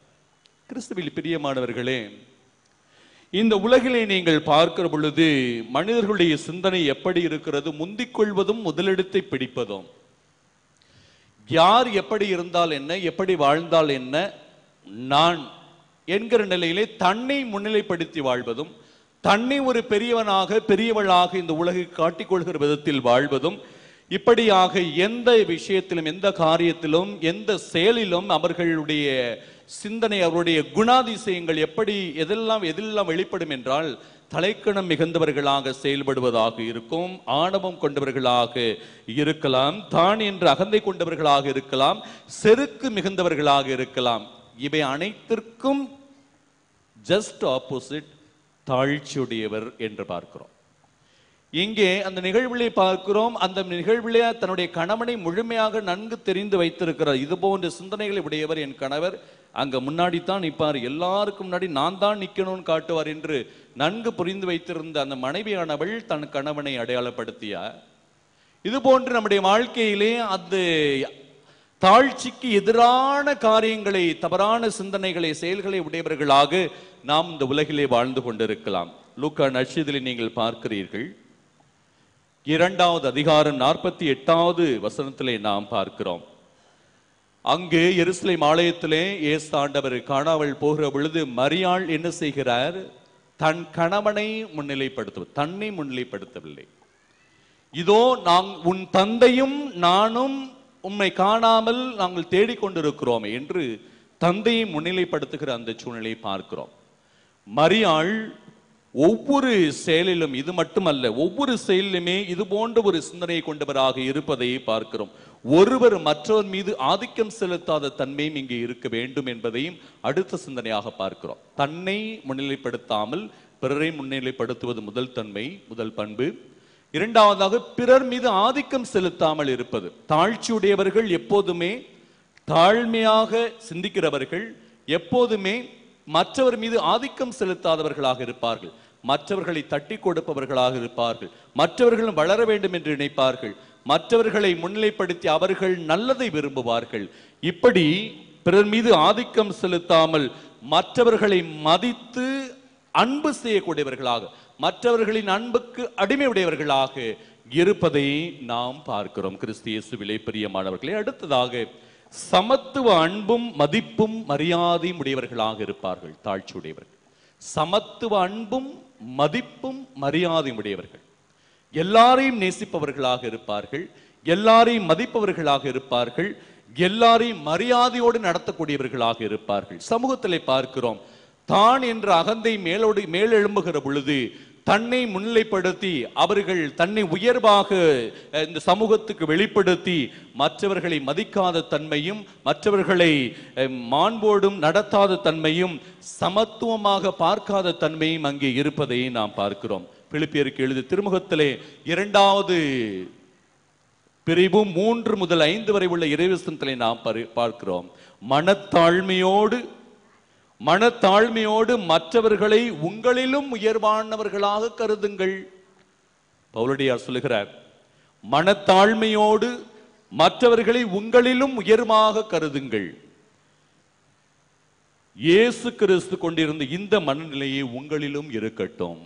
கிறிஸ்துவில் பிரியமானவர்களே, இந்த உலகிலே நீங்கள் பார்க்கிற பொழுது மனிதர்களுடைய சிந்தனை எப்படி இருக்கிறது? முந்திக் கொள்வதும் முதலிடத்தை பிடிப்பதும். யார் எப்படி இருந்தால் என்ன, எப்படி வாழ்ந்தால் என்ன, நான் என்கிற நிலையிலே தன்னை முன்னிலைப்படுத்தி வாழ்வதும், தன்னை ஒரு பெரியவனாக பெரியவளாக இந்த உலகை காட்டிக்கொள்கிற விதத்தில் வாழ்வதும், இப்படியாக எந்த விஷயத்திலும் எந்த காரியத்திலும் எந்த செயலிலும் அவர்களுடைய சிந்தனை, அவருடைய குணாதிசயங்கள் எப்படி எதெல்லாம் வெளிப்படும் என்றால் தலைக்கணம் மிகுந்தவர்களாக செயல்படுவதாக இருக்கும், ஆணவம் கொண்டவர்களாக இருக்கலாம், தான் என்ற அகந்தை கொண்டவர்களாக இருக்கலாம், செருக்கு மிகுந்தவர்களாக இருக்கலாம். இவை அனைத்திற்கும் ஜஸ்ட் ஆப்போசிட் தாழ்ச்சியுடையவர் என்று பார்க்கிறோம். இங்கே அந்த நிகழ்விலே பார்க்கிறோம், அந்த நிகழ்விலே தன்னுடைய கணவனை முழுமையாக நன்கு தெரிந்து வைத்திருக்கிறார். இது போன்ற சிந்தனைகளை உடையவர் என் கணவர், அங்க முன்னாடி தான் நிற்பார், எல்லாருக்கும் முன்னாடி நான் தான் நிற்கணும்னு காட்டுவார் என்று நன்கு புரிந்து வைத்திருந்த அந்த மனைவியானவள் தன் கணவனை அடையாளப்படுத்தியார். இது போன்று நம்முடைய வாழ்க்கையிலே அந்த தாழ்ச்சிக்கு எதிரான காரியங்களை, தவறான சிந்தனைகளை, செயல்களை உடையவர்களாக நாம் இந்த உலகிலே வாழ்ந்து கொண்டிருக்கலாம். லூக்கா நற்செய்தியிலே நீங்கள் பார்க்கிறீர்கள், 2வது அதிகாரம் 48வது வசனத்திலே நாம் பார்க்கிறோம். அங்கே எருசலேம் ஆலயத்திலே இயேசு ஆண்டவர் காணாமல் போகிற பொழுது மரியாள் என்ன செய்கிறார்? தன் கணவனை முன்னிலைப்படுத்துவது, தன்னை முன்னிலைப்படுத்தவில்லை. இதோ உன் தந்தையும் நானும் உம்மை காணாமல் நாங்கள் தேடிக்கொண்டிருக்கிறோமே என்று தந்தையை முன்னிலைப்படுத்துகிற அந்த சூழ்நிலையை பார்க்கிறோம். மரியாள் ஒவ்வொரு செயலிலும், இது மட்டுமல்ல, ஒவ்வொரு செயலிலுமே இது போன்ற ஒரு சிந்தனையை கொண்டவராக இருப்பதை பார்க்கிறோம். ஒருவர் மற்றவர் மீது ஆதிக்கம் செலுத்தாத தன்மையும் இங்கே இருக்க வேண்டும் என்பதையும் அடுத்த சிந்தனையாக பார்க்கிறோம். தன்னை முன்னிலைப்படுத்தாமல் பிறரை முன்னிலைப்படுத்துவது முதல் தன்மை, முதல் பண்பு. இரண்டாவதாக பிறர் மீது ஆதிக்கம் செலுத்தாமல் இருப்பது. தாழ்ச்சியுடையவர்கள் எப்போதுமே தாழ்மையாக சிந்திக்கிறவர்கள், எப்போதுமே மற்றவர் மீது ஆதிக்கம் செலுத்தாதவர்களாக இருப்பார்கள், மற்றவர்களை தட்டி கொடுப்பவர்களாக இருப்பார்கள், மற்றவர்களும் வளர வேண்டும் என்று நினைப்பார்கள், மற்றவர்களை முன்னிலைப்படுத்தி அவர்கள் நல்லதை விரும்புவார்கள். இப்படி பிறர் மீது ஆதிக்கம் செலுத்தாமல் மற்றவர்களை மதித்து அன்பு செய்யக்கூடியவர்களாக, மற்றவர்களின் அன்புக்கு அடிமை உடையவர்களாக இருப்பதை நாம் பார்க்கிறோம். கிறிஸ்து இயேசுவிலே பிரியமானவர்களே, அடுத்ததாக சமத்துவ அன்பும் மதிப்பும் மரியாதையும் உடையவர்களாக இருப்பார்கள் தாழ்ச்சியுடையவர்கள். சமத்துவ அன்பும் மதிப்பும் மரியாதையும் உடையவர்கள், எல்லாரையும் நேசிப்பவர்களாக இருப்பார்கள், எல்லாரையும் மதிப்பவர்களாக இருப்பார்கள், எல்லாரையும் மரியாதையோடு நடத்தக்கூடியவர்களாக இருப்பார்கள். சமூகத்திலே பார்க்கிறோம், தான் என்ற அகந்தை மேலெழும்புகிற பொழுது தன்னை முன்னிலைப்படுத்தி அவர்கள் தன்னை உயர்வாக இந்த சமூகத்துக்கு வெளிப்படுத்தி மற்றவர்களை மதிக்காத தன்மையும், மற்றவர்களை மாண்போடும் நடத்தாத தன்மையும், சமத்துவமாக பார்க்காத தன்மையும் அங்கே இருப்பதை நாம் பார்க்கிறோம். பிலிப்பியருக்கு எழுதிய திருமுகத்திலே 2வது பிரிவும் 3 முதல் 5 வரை உள்ள இறைவசனத்திலே நாம் பார்க்கிறோம். மனத்தாழ்மையோடு மற்றவர்களை உங்களிலும் உயர்வானவர்களாக கருதுங்கள். பவுலடியார் சொல்லுகிறார், மனத்தாழ்மையோடு மற்றவர்களை உங்களிலும் உயர்வாக கருதுங்கள். இயேசு கிறிஸ்து கொண்டிருந்த இந்த மனநிலையை உங்களிலும் இருக்கட்டும்.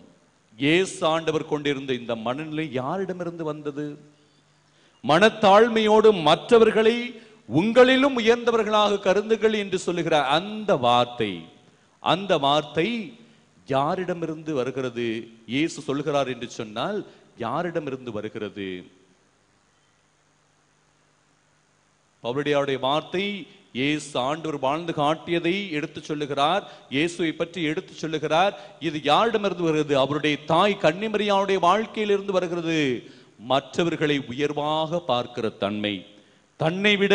இயேசு ஆண்டவர் கொண்டிருந்த இந்த மனநிலை யாரிடமிருந்து வந்தது? மனத்தாழ்மையோடு மற்றவர்களை உங்களிலும் உயர்ந்தவர்களாக கருதுங்கள் என்று சொல்லுகிற அந்த வார்த்தை யாரிடமிருந்து வருகிறது? இயேசு சொல்லுகிறார் என்று சொன்னால் யாரிடமிருந்து வருகிறது? பவுலடியாருடைய வார்த்தை இயேசு ஆண்டவர் வாழ்ந்து காட்டியதை எடுத்து சொல்லுகிறார், இயேசுவை பற்றி எடுத்து சொல்லுகிறார். இது யாரிடமிருந்து வருகிறது? அவருடைய தாய் கன்னிமரியாவுடைய வாழ்க்கையிலிருந்து வருகிறது. மற்றவர்களை உயர்வாக பார்க்கிற தன்மை, தன்னை விட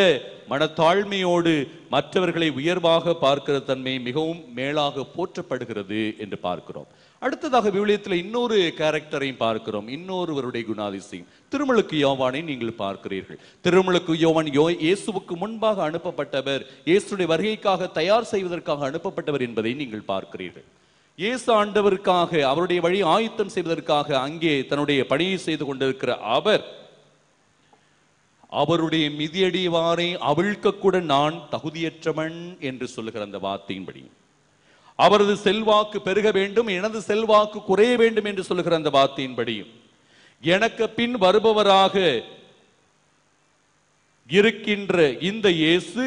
மனத்தாழ்மையோடு மற்றவர்களை உயர்வாக பார்க்கிற தன்மை மிகவும் மேலாக போற்றப்படுகிறது என்று பார்க்கிறோம். அடுத்ததாக விவிலியத்தில் இன்னொரு கேரக்டரையும் பார்க்கிறோம், இன்னொருவருடைய குணாதிசயம். திருமுழுக்கு யோவானை நீங்கள் பார்க்கிறீர்கள். திருமுழுக்கு யோவான் இயேசுவுக்கு முன்பாக அனுப்பப்பட்டவர், இயேசுடைய வருகைக்காக தயார் செய்வதற்காக அனுப்பப்பட்டவர் என்பதை நீங்கள் பார்க்கிறீர்கள். இயேசு ஆண்டவருக்காக அவருடைய வழி ஆயத்தம் செய்வதற்காக அங்கே தன்னுடைய பணியை செய்து கொண்டிருக்கிற அவர், அவருடைய மிதியடிவாரை அவிழ்க்க கூட நான் தகுதியற்றவன் என்று சொல்லுகிற அந்த வார்த்தையின்படி, அவரது செல்வாக்கு பெருக வேண்டும், எனது செல்வாக்கு குறைய வேண்டும் என்று சொல்லுகிற அந்த வார்த்தையின்படி, எனக்கு பின் வருபவராக இருக்கின்ற இந்த இயேசு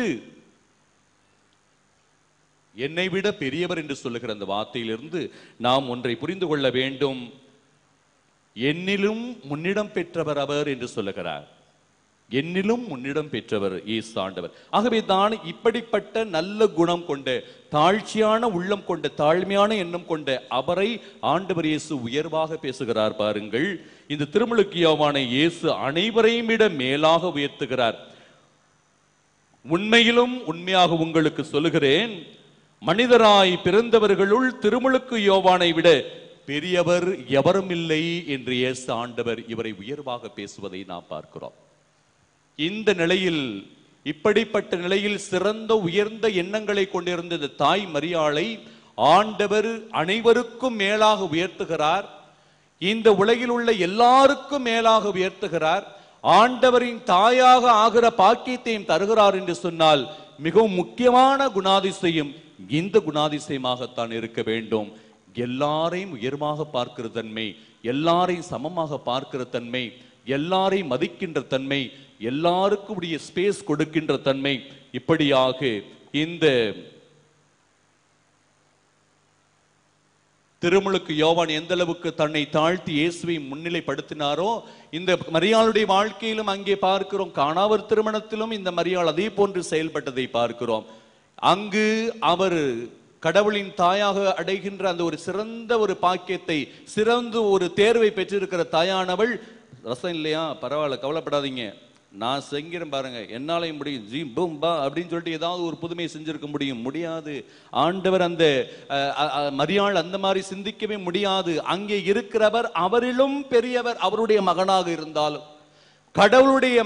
என்னை விட பெரியவர் என்று சொல்லுகிற அந்த வார்த்தையிலிருந்து நாம் ஒன்றை புரிந்து கொள்ள வேண்டும். என்னிலும் முன்னிடம் பெற்றவர் அவர் என்று சொல்லுகிறார். என்னிலும் முன்னிடம் பெற்றவர் இயேசு ஆண்டவர். ஆகவே தான் இப்படிப்பட்ட நல்ல குணம் கொண்ட, தாழ்ச்சியான உள்ளம் கொண்ட, தாழ்மையான எண்ணம் கொண்ட அவரை ஆண்டவர் இயேசு உயர்வாக பேசுகிறார். பாருங்கள், இந்த திருமுழுக்கு யோவானை இயேசு அனைவரையும் விட மேலாக உயர்த்துகிறார். உண்மையிலும் உண்மையாக உங்களுக்கு சொல்லுகிறேன், மனிதராய் பிறந்தவர்களுள் திருமுழுக்கு யோவானை விட பெரியவர் எவரும் இல்லை என்று இயேசு ஆண்டவர் இவரை உயர்வாக பேசுவதை நாம் பார்க்கிறோம். இந்த நிலையில், இப்படிப்பட்ட நிலையில் சிறந்த உயர்ந்த எண்ணங்களை கொண்டிருந்த இந்த தாய் மரியாளை ஆண்டவர் அனைவருக்கும் மேலாக உயர்த்துகிறார். இந்த உலகில் உள்ள எல்லாருக்கும் மேலாக உயர்த்துகிறார். ஆண்டவரின் தாயாக ஆகிற பாக்கியத்தையும் தருகிறார் என்று சொன்னால் மிகவும் முக்கியமான குணாதிசயம் இந்த குணாதிசயமாகத்தான் இருக்க வேண்டும். எல்லாரையும் உயர்வாக பார்க்கிற தன்மை, எல்லாரையும் சமமாக பார்க்கிற தன்மை, எல்லாரையும் மதிக்கின்ற தன்மை, எல்லாருக்கும் உடைய ஸ்பேஸ் கொடுக்கின்ற தன்மை, இப்படியாக இந்த திருமுழுக்கு யோவான் எந்த அளவுக்கு தன்னை தாழ்த்தி இயேசுவை முன்னிலைப்படுத்தினாரோ, இந்த மரியாளுடைய வாழ்க்கையிலும் அங்கே பார்க்கிறோம். கானாவர் திருமணத்திலும் இந்த மரியாள் அதே போன்று செயல்பட்டதை பார்க்கிறோம். அங்கு அவர் கடவுளின் தாயாக அடைகின்ற அந்த ஒரு சிறந்த ஒரு பாக்கியத்தை, சிறந்த ஒரு தேர்வை பெற்றிருக்கிற தாயானவள், ரசம் இல்லையா, பரவாயில்ல, கவலைப்படாதீங்க, நான் செங்கிறேன் பாருங்க, என்னாலையும் முடியும், ஜீ பூம் பா அப்படின்னு சொல்லிட்டு ஏதாவது ஒரு புதுமை செஞ்சிருக்க முடியாது. ஆண்டவர் அந்த மரியாள் அந்த மாதிரி சிந்திக்கவே முடியாது. அங்கே இருக்கிறவர் அவரிலும் பெரியவர், அவருடைய மகனாக இருந்தாலும், கடவுளுடைய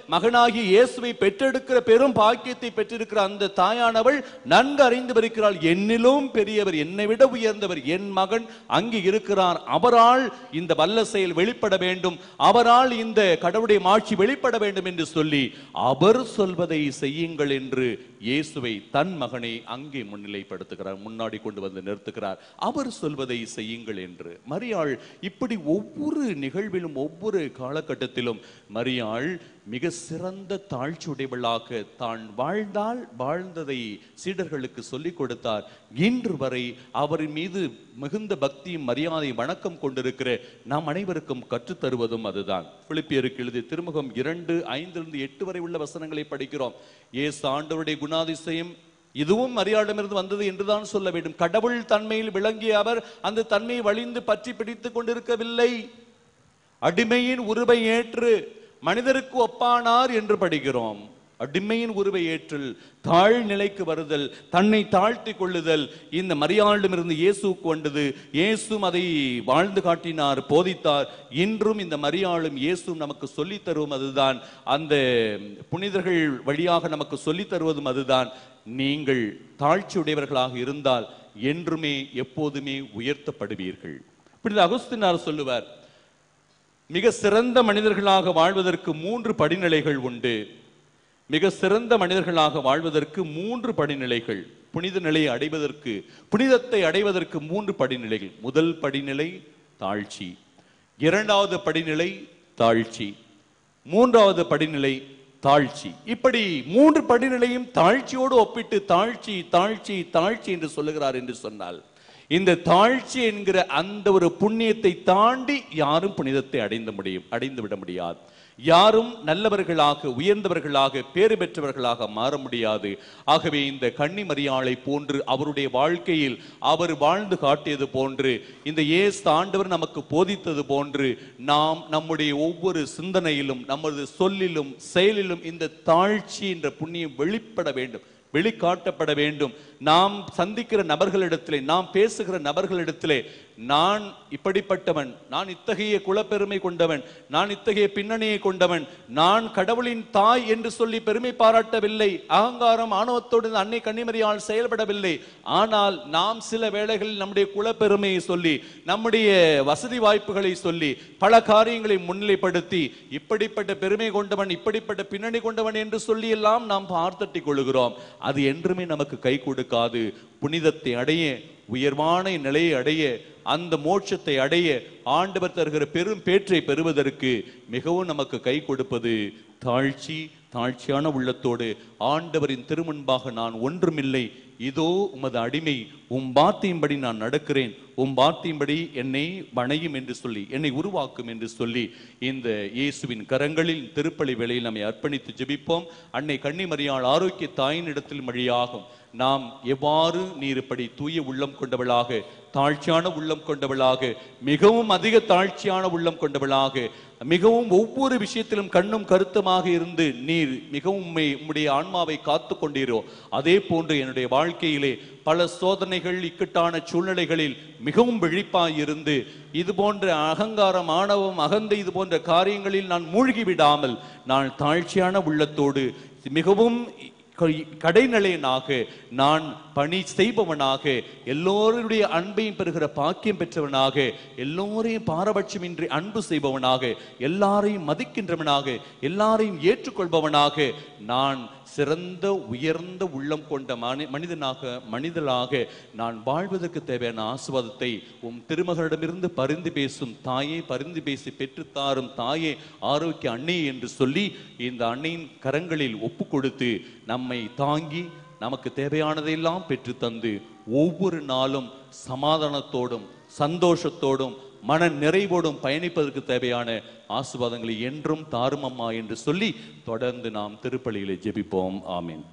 மகனாகி இயேசுவை பெற்றெடுக்கிற பெரும் பாக்கியத்தை பெற்றிருக்கிற அந்த தாயானவள் நன்கு அறிந்து வருகிறாள், என்னிலும் பெரியவர், என்னை விட உயர்ந்தவர் என் மகன் அங்கு இருக்கிறார், அவரால் இந்த வல்ல செயல் வெளிப்பட வேண்டும், அவரால் இந்த கடவுளுடைய மாட்சி வெளிப்பட வேண்டும் என்று சொல்லி அவர் சொல்வதை செய்யுங்கள் என்று இயேசுவை தன் மகனை அங்கே முன்னிலைப்படுத்துகிறார், முன்னாடி கொண்டு வந்து நிறுத்துகிறார். அவர் சொல்வதை செய்யுங்கள் என்று. மரியாள் இப்படி ஒவ்வொரு நிகழ்விலும் ஒவ்வொரு காலகட்டத்திலும் மரியாள் மிக சிறந்த தாழ்ச்சியுடையவளாக தான் வாழ்ந்ததை சீடர்களுக்கு சொல்லிக் கொடுத்தார். இன்று வரை அவரின் மீது மிகுந்த பக்தியும் மரியாதை வணக்கம் கொண்டிருக்கிற நாம் அனைவருக்கும் கற்றுத்தருவதும் அதுதான். பிலிப்பியருக்கு எழுதிய திருமுகம் 2:5-8 வரை உள்ள வசனங்களை படிக்கிறோம். இயேசு ஆண்டவருடைய குணாதிசயம் இதுவும் மரியாளிடமிருந்து வந்தது என்றுதான் சொல்ல வேண்டும். கடவுள் தன்மையில் விளங்கிய அவர் அந்த தன்மையை வழிந்து பற்றி பிடித்துக் கொண்டிருக்கவில்லை. அடிமையின் உருவை ஏற்று மனிதருக்கு ஒப்பானார் என்று படிக்கிறோம். அடிமையின் உருவை ஏற்றல், தாழ்நிலைக்கு வருதல், தன்னை தாழ்த்தி கொள்ளுதல் இந்த மரியாளிடமிருந்து இயேசுவுக்கு வந்தது. இயேசும் அதை வாழ்ந்து காட்டினார், போதித்தார். இன்றும் இந்த மரியாளும் இயேசும் நமக்கு சொல்லி தருவோம் அதுதான். அந்த புனிதர்கள் வழியாக நமக்கு சொல்லி தருவதும் அதுதான். நீங்கள் தாழ்ச்சியுடையவர்களாக இருந்தால் என்றுமே எப்போதுமே உயர்த்தப்படுவீர்கள். இப்படி அகுஸ்தினார் சொல்லுவார், மிக சிறந்த மனிதர்களாக வாழ்வதற்கு 3 படிநிலைகள் உண்டு. மிக சிறந்த மனிதர்களாக வாழ்வதற்கு 3 படிநிலைகள். புனித நிலையை அடைவதற்கு, புனிதத்தை அடைவதற்கு 3 படிநிலைகள். முதல் படிநிலை தாழ்ச்சி, 2வது படிநிலை தாழ்ச்சி, 3வது படிநிலை தாழ்ச்சி. இப்படி 3 படிநிலையும் தாழ்ச்சியோடு ஒப்பிட்டு தாழ்ச்சி தாழ்ச்சி தாழ்ச்சி என்று சொல்லுகிறார் என்று சொன்னால், இந்த தாழ்ச்சி என்கிற அந்த ஒரு புண்ணியத்தை தாண்டி யாரும் புனிதத்தை அடைந்து விட முடியாது. யாரும் நல்லவர்களாக, உயர்ந்தவர்களாக, பேறு பெற்றவர்களாக மாற முடியாது. ஆகவே இந்த கன்னிமரியாளை போன்று அவருடைய வாழ்க்கையில் அவர் வாழ்ந்து காட்டியது போன்று, இந்த இயேசு ஆண்டவர் நமக்கு போதித்தது போன்று, நாம் நம்முடைய ஒவ்வொரு சிந்தனையிலும், நமது சொல்லிலும், செயலிலும் இந்த தாழ்ச்சி என்ற புண்ணியம் வெளிப்பட வேண்டும், வெளிக்காட்டப்பட வேண்டும். நாம் சந்திக்கிற நபர்களிடத்திலே, நாம் பேசுகிற நபர்களிடத்திலே, நான் இப்படிப்பட்டவன், நான் இத்தகைய குலப்பெருமை கொண்டவன், நான் இத்தகைய பின்னணியை கொண்டவன், நான் கடவுளின் தாய் என்று சொல்லி பெருமை பாராட்டவில்லை. அகங்காரம், ஆணவத்தோடு அன்னை கன்னிமரியாள் செயல்படவில்லை. ஆனால் நாம் சில வேளைகளில் நம்முடைய குலப்பெருமையை சொல்லி, நம்முடைய வசதி வாய்ப்புகளை சொல்லி, பல காரியங்களை முன்னிலைப்படுத்தி, இப்படிப்பட்ட பெருமை கொண்டவன், இப்படிப்பட்ட பின்னணி கொண்டவன் என்று சொல்லி எல்லாம் நாம் பார்த்தட்டி கொள்கிறோம். அது என்றுமே நமக்கு கை கொடுக்காது. புனிதத்தை அடைய, உயர்வான நிலையை அடைய, அந்த மோட்சத்தை அடைய, ஆண்டவர் தருகிற பெரும் பேற்றை பெறுவதற்கு மிகவும் நமக்கு கை கொடுப்பது தாழ்ச்சி. தாழ்ச்சியான உள்ளத்தோடு ஆண்டவரின் திருமுன்பாக நான் ஒன்றுமில்லை, இதோ உமது அடிமை, உம் வார்த்தையின்படி நான் நடக்கிறேன், உம் வார்த்தையின்படி என்னை வணையும் என்று சொல்லி, என்னை உருவாக்கும் என்று சொல்லி, இந்த இயேசுவின் கரங்களில் திருப்பலி வேளையில் நம்மை அர்ப்பணித்து ஜெபிப்போம். அன்னை கன்னிமரியாள் ஆரோக்கிய தாயின் இடத்தில் வழியாகும் நாம் எவ்வாறு நீர் இப்படி தூய உள்ளம் கொண்டவளாக, தாழ்ச்சியான உள்ளம் கொண்டவளாக, மிகவும் அதிக தாழ்ச்சியான உள்ளம் கொண்டவளாக, மிகவும் ஒவ்வொரு விஷயத்திலும் கண்ணும் கருத்துமாக இருந்து நீர் மிகவும் உம்முடைய ஆன்மாவை காத்து கொண்டீரோ, அதே போன்று என்னுடைய வாழ்க்கையிலே பல சோதனைகள், இக்கட்டான சூழ்நிலைகளில் மிகவும் விழிப்பாய் இருந்து, இது போன்ற அகங்காரம், ஆணவம், அகந்தை, இது போன்ற காரியங்களில் நான் மூழ்கி விடாமல், நான் தாழ்ச்சியான உள்ளத்தோடு மிகவும் கடைநிலையனாக, நான் பணி செய்பவனாக, எல்லோருடைய அன்பையும் பெறுகிற பாக்கியம் பெற்றவனாக, எல்லோரையும் பாரபட்சமின்றி அன்பு செய்பவனாக, எல்லாரையும் மதிக்கின்றவனாக, எல்லாரையும் ஏற்றுக்கொள்பவனாக, நான் சிறந்த உயர்ந்த உள்ளம் கொண்ட மனிதனாக நான் வாழ்வதற்கு தேவையான ஆசீர்வாதத்தை உம் திருமகளிடமிருந்து பரிந்து பேசும் தாயே, பரிந்து பேசி பெற்றுத்தாரும் தாயே, ஆரோக்கிய அன்னை என்று சொல்லி இந்த அன்னையின் கரங்களில் ஒப்பு கொடுத்து நம்மை தாங்கி நமக்கு தேவையானதையெல்லாம் பெற்று தந்து ஒவ்வொரு நாளும் சமாதானத்தோடும் சந்தோஷத்தோடும் மன நிறைவோடும் பயணிப்பதற்கு தேவையான ஆசீர்வாதங்களை என்றும் தாரும் அம்மா என்று சொல்லி தொடர்ந்து நாம் திருப்பலியிலே ஜெபிப்போம். ஆமீன்.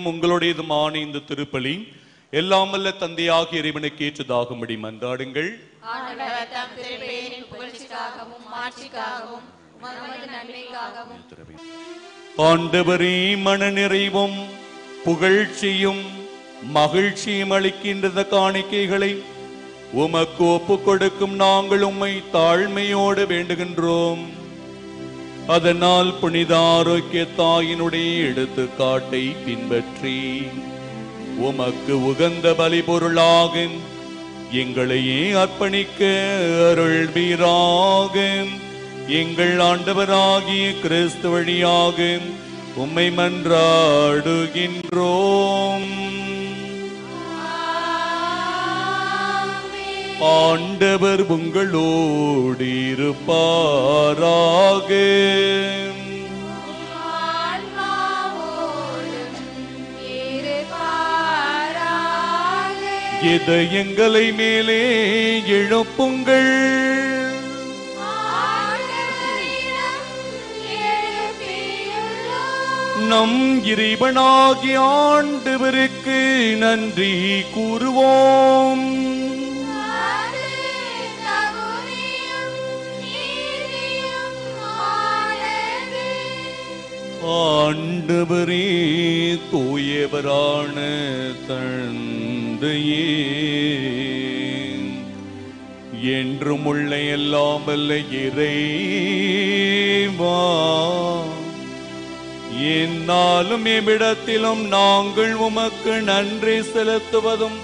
உங்களுடையதுமான இந்த திருப்பலி எல்லாம் வல்ல தந்தையாகிய இறைவனுக்கு ஏற்றதாகும்படி மன்றாடுங்கள். ஆண்டவரே, மன நிறைவும் புகழ்ச்சியும் மகிழ்ச்சியும் அளிக்கின்ற காணிக்கைகளை உமக்கு ஒப்பு கொடுக்கும் நாங்கள் உம்மை தாழ்மையோடு வேண்டுகின்றோம். அதனால் புனித ஆரோக்கிய தாயினுடைய எடுத்துக்காட்டை பின்பற்றி உமக்கு உகந்த பலி பொருளாக எங்களையே அர்ப்பணிக்க அருள்வீராக. எங்கள் ஆண்டவராகிய கிறிஸ்து வழியாக உம்மை மன்றாடுகின்றோம். ஆண்டவர் உங்களோடு இருப்பாராக. இதயங்களை மேலே எழுப்புங்கள். நம் இறைவனாகிய ஆண்டவருக்கு நன்றி கூறுவோம். ஆண்டவரே தூயவரான தந்தையே, என்றும் உள்ள எல்லாம் வல்ல இறைவா, என்னாலும் எவ்விடத்திலும் நாங்கள் உமக்கு நன்றி செலுத்துவதும்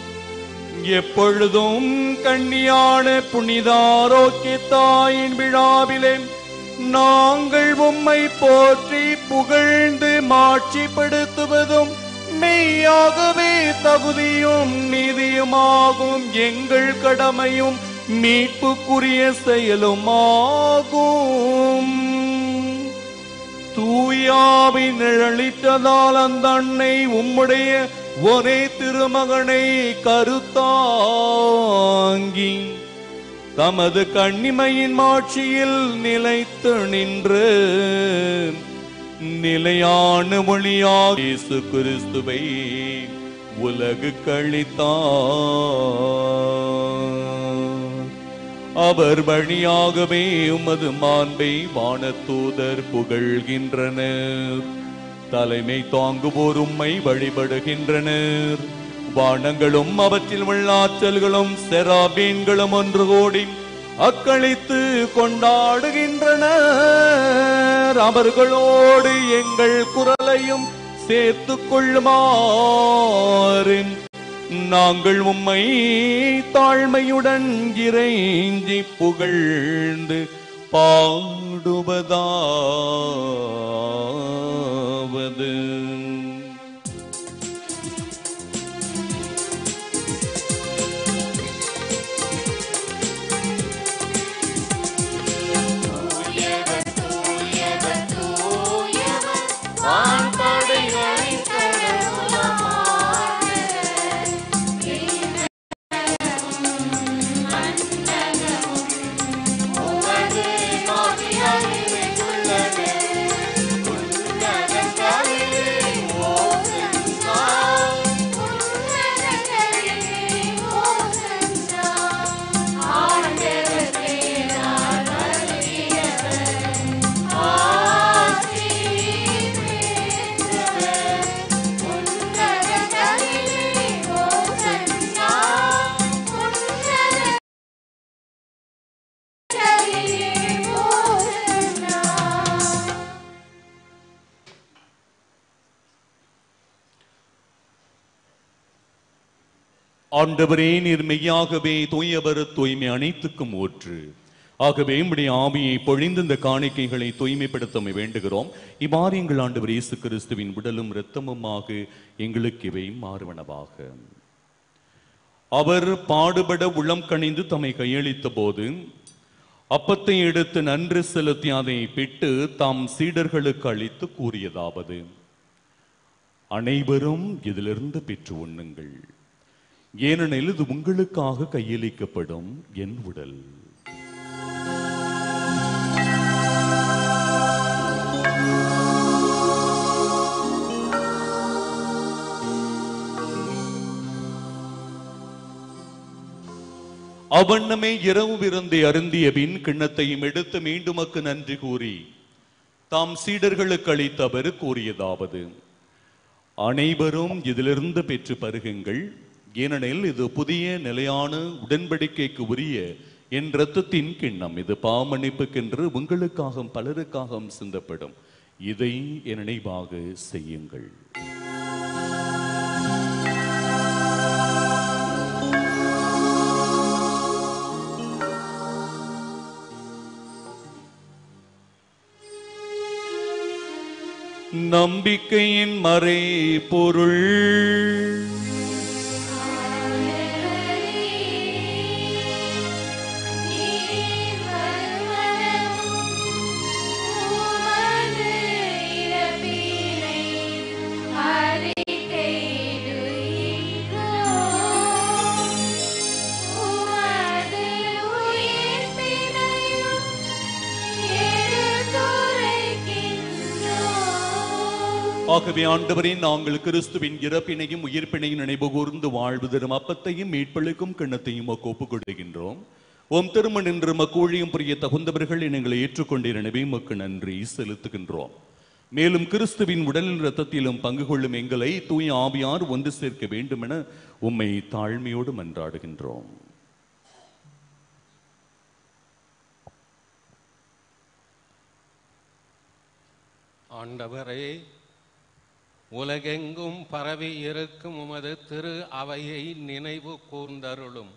எப்பொழுதும் கன்னியான புனித ஆரோக்கிய தாயின் விழாவிலே நாங்கள் உம்மை போற்றி புகழ்ந்து மாட்சிப்படுத்துவதும் மெய்யாகவே தகுதியும் நீதியுமாகும் எங்கள் கடமையும் மீட்புக்குரிய செயலுமாகும். தூயாவின் நிழலிட்டதால் அந்த அன்னை உம்முடைய ஒரே திருமகனை கருத்தாங்கி தமது கன்னிமையின் மாட்சியில் நிலைத்து நின்று நிலையான ஒளியாக இயேசு கிறிஸ்துவை உலகுக்கு அளித்தார். அவர் வழியாகவே உமது மாண்பை வானதூதர் புகழ்கின்றனர். தலைமை தாங்குவோர் உம்மை வழிபடுகின்றனர். வானங்களும் அவற்றில் உள்ள ஆற்றல்களும் செராபீன்களும் ஒன்று கூடி அக்களித்து கொண்டாடுகின்றனர். அவர்களோடு எங்கள் குரலையும் சேர்த்து கொள்ளுமாறு நாங்கள் உம்மை தாழ்மையுடன் இறைஞ்சி புகழ்ந்து பாடுவதாவது. ஆண்டவரே, நீர் மெய்யாகவே தூயவர், தூய்மை அனைத்துக்கும் ஊற்று. ஆகவே உம்முடைய ஆவியை பொழிந்து இந்த காணிக்கைகளை தூய்மைப்படுத்த வேண்டுகிறோம். இவ்வாறு எங்கள் ஆண்டவர் இயேசு கிறிஸ்துவின் உடலும் இரத்தமுமாக எங்களுக்கு இவை மாறுவனவாக. அவர் பாடுபட உளம் கனிந்து தம்மை கையளித்த போது அப்பத்தை எடுத்து நன்றி செலுத்தி அதை பிட்டு தாம் சீடர்களுக்கு அளித்து கூறியதாவது: அனைவரும் இதிலிருந்து பெற்று உண்ணுங்கள், ஏனெனில் இது உங்களுக்காக கையளிக்கப்படும் என் உடல். அவ்வண்ணமே இரவு விருந்தை அருந்திய பின் கிண்ணத்தையும் எடுத்து மீண்டும் நன்றி கூறி தாம் சீடர்களுக்கு அளித்த அவர் கூறியதாவது: அனைவரும் இதிலிருந்து பெற்று பருகுங்கள், ஏனெனில் இது புதிய நிலையான உடன்படிக்கைக்கு உரிய என் இரத்தத்தின் கிண்ணம். இது பாவமன்னிப்புக்கென்று உங்களுக்காக பலருக்காக சிந்தப்படும். இதை என் நினைவாக செய்யுங்கள். நம்பிக்கையின் மறை பொருள். ஆகவே ஆண்டவரே, நாங்கள் கிறிஸ்துவின் இறப்பினையும் உயிர்ப்பினையும் நினைவு கூர்ந்து வாழ்வு தரும் அப்பத்தையும் மீட்பளிக்கும் கிண்ணத்தையும் ஒப்புக் கொடுக்கின்றோம். உம் திருமண் என்று மக்கூழியும் புரிய தகுந்தவர்கள் எங்களை ஏற்றுக்கொண்டிருந்தவே உமக்கு நன்றி செலுத்துகின்றோம். மேலும் கிறிஸ்துவின் உடலின் இரத்தத்திலும் பங்கு கொள்ளும் எங்களை தூய ஆவியார் ஒன்று சேர்க்க வேண்டும் என உம்மை தாழ்மையோடு மன்றாடுகின்றோம். ஆண்டவரே, உலகெங்கும் பரவி இருக்கும் உமது திரு அவையை நினைவு கூர்ந்தருளும்.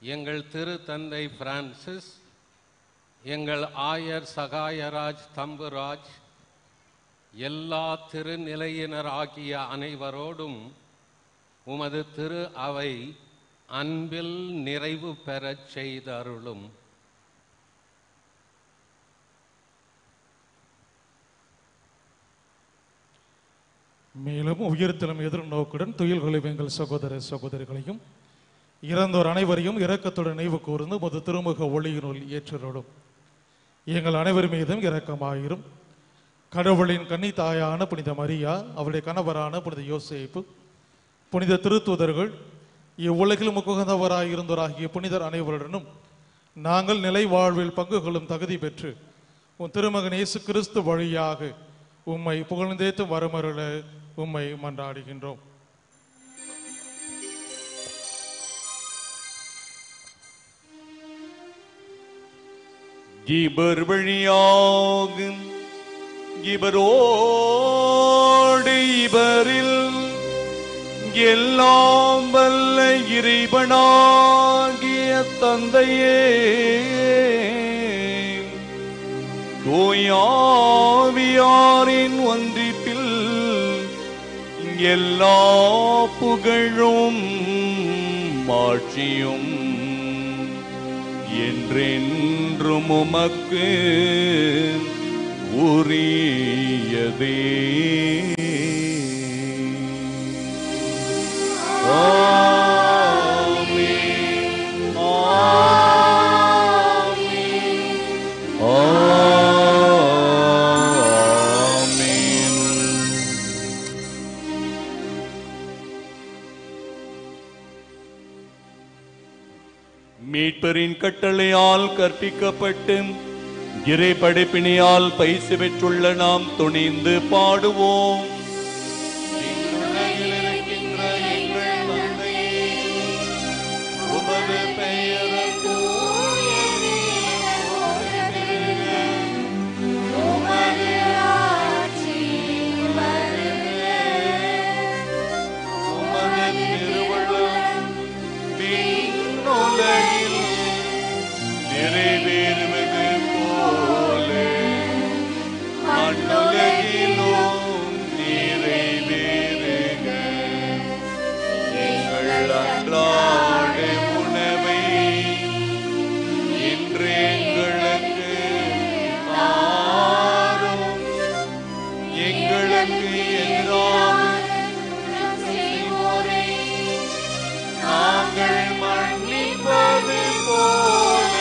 எங்கள் திரு தந்தை பிரான்சிஸ், எங்கள் ஆயர் சகாயராஜ் தம்புராஜ், எல்லா திருநிலையினராகிய அனைவரோடும் உமது திரு அவை அன்பில் நிறைவு பெறச் செய்தருளும். மேலும் உயிர்த்தலும் எதிர்நோக்குடன் துயில்களையும் எங்கள் சகோதர சகோதரிகளையும் இறந்தோர் அனைவரையும் இரக்கத்துடன் நினைவு கூர்ந்து முது திருமுக ஒளியினுள் ஏற்றருளும். எங்கள் அனைவர் மீதும் இரக்கமாயிரும். கடவுளின் கன்னி தாயான புனித மரியா, அவருடைய கணவரான புனித யோசேப்பு, புனித திருத்தூதர்கள், இவ்வுலகில் முக்குகந்தவராயிருந்தோராகிய புனிதர் அனைவருடனும் நாங்கள் நிலை வாழ்வில் பங்குகளும் தகுதி பெற்று உன் திருமகன் இயேசு கிறிஸ்து வழியாக உம்மை புகழ்ந்தேத்து வரமருள உம்மை மன்றாடுகின்றோம். இவர் வழியாக இவரோடு இவரில் எல்லாம் வல்ல இறைவனாகிய தந்தையே, தூயாவியாரின் ஒன்றிப்பில் எல்லா புகழும் மாட்சியும் என்றென்றும் உமக்கு உரியதே. ஆமென். ஆமென். மீட்பரின் கட்டளையால் கற்பிக்கப்பட்டு இறை படைப்பினையால் பயிற்சி பெற்றுள்ள நாம் துணிந்து பாடுவோம். உமது பெயர் உலகில் நிறைவேறுவது போல மண்ணுலகிலும் நிறைவேறுக. எங்கள் அன்றாட உணவை இன்று எங்களுக்கு தாரும். எங்களுக்கு எதிராக நாங்கள் மன்னிப்பது போல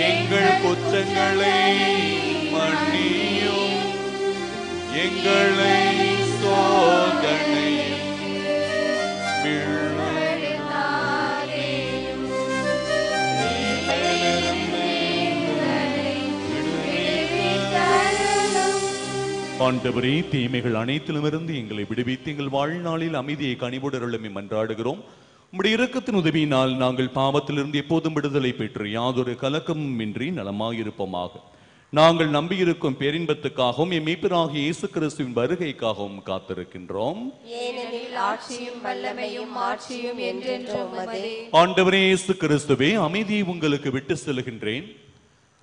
எங்கள் குற்றங்களை மன்னியும். எங்களை சோதனையில் ஆண்டவரே, தீமைகள் அனைத்திலுமிருந்து எங்களை விடுவித்து எங்கள் வாழ்நாளில் அமைதியை கனிவுடருளும் மன்றாடுகிறோம். உம்முடைய இரக்கத்தின் உதவியினால் நாங்கள் பாவத்திலிருந்து எப்போதும் விடுதலை பெற்று யாதொரு கலக்கமும் இன்றி நலமாயிருப்போமாக. நாங்கள் நம்பியிருக்கும் பேரின்பத்துக்காகவும் எம் மீட்பராகிய இயேசு கிறிஸ்துவின் வருகைக்காகவும் காத்திருக்கின்றோம். ஏனெனில் ஆட்சியும் வல்லமையும் மாட்சியும் என்றென்றும் உமதே. ஆண்டவரே இயேசு கிறிஸ்துவே, அமைதியை உங்களுக்கு விட்டு செல்கின்றேன்,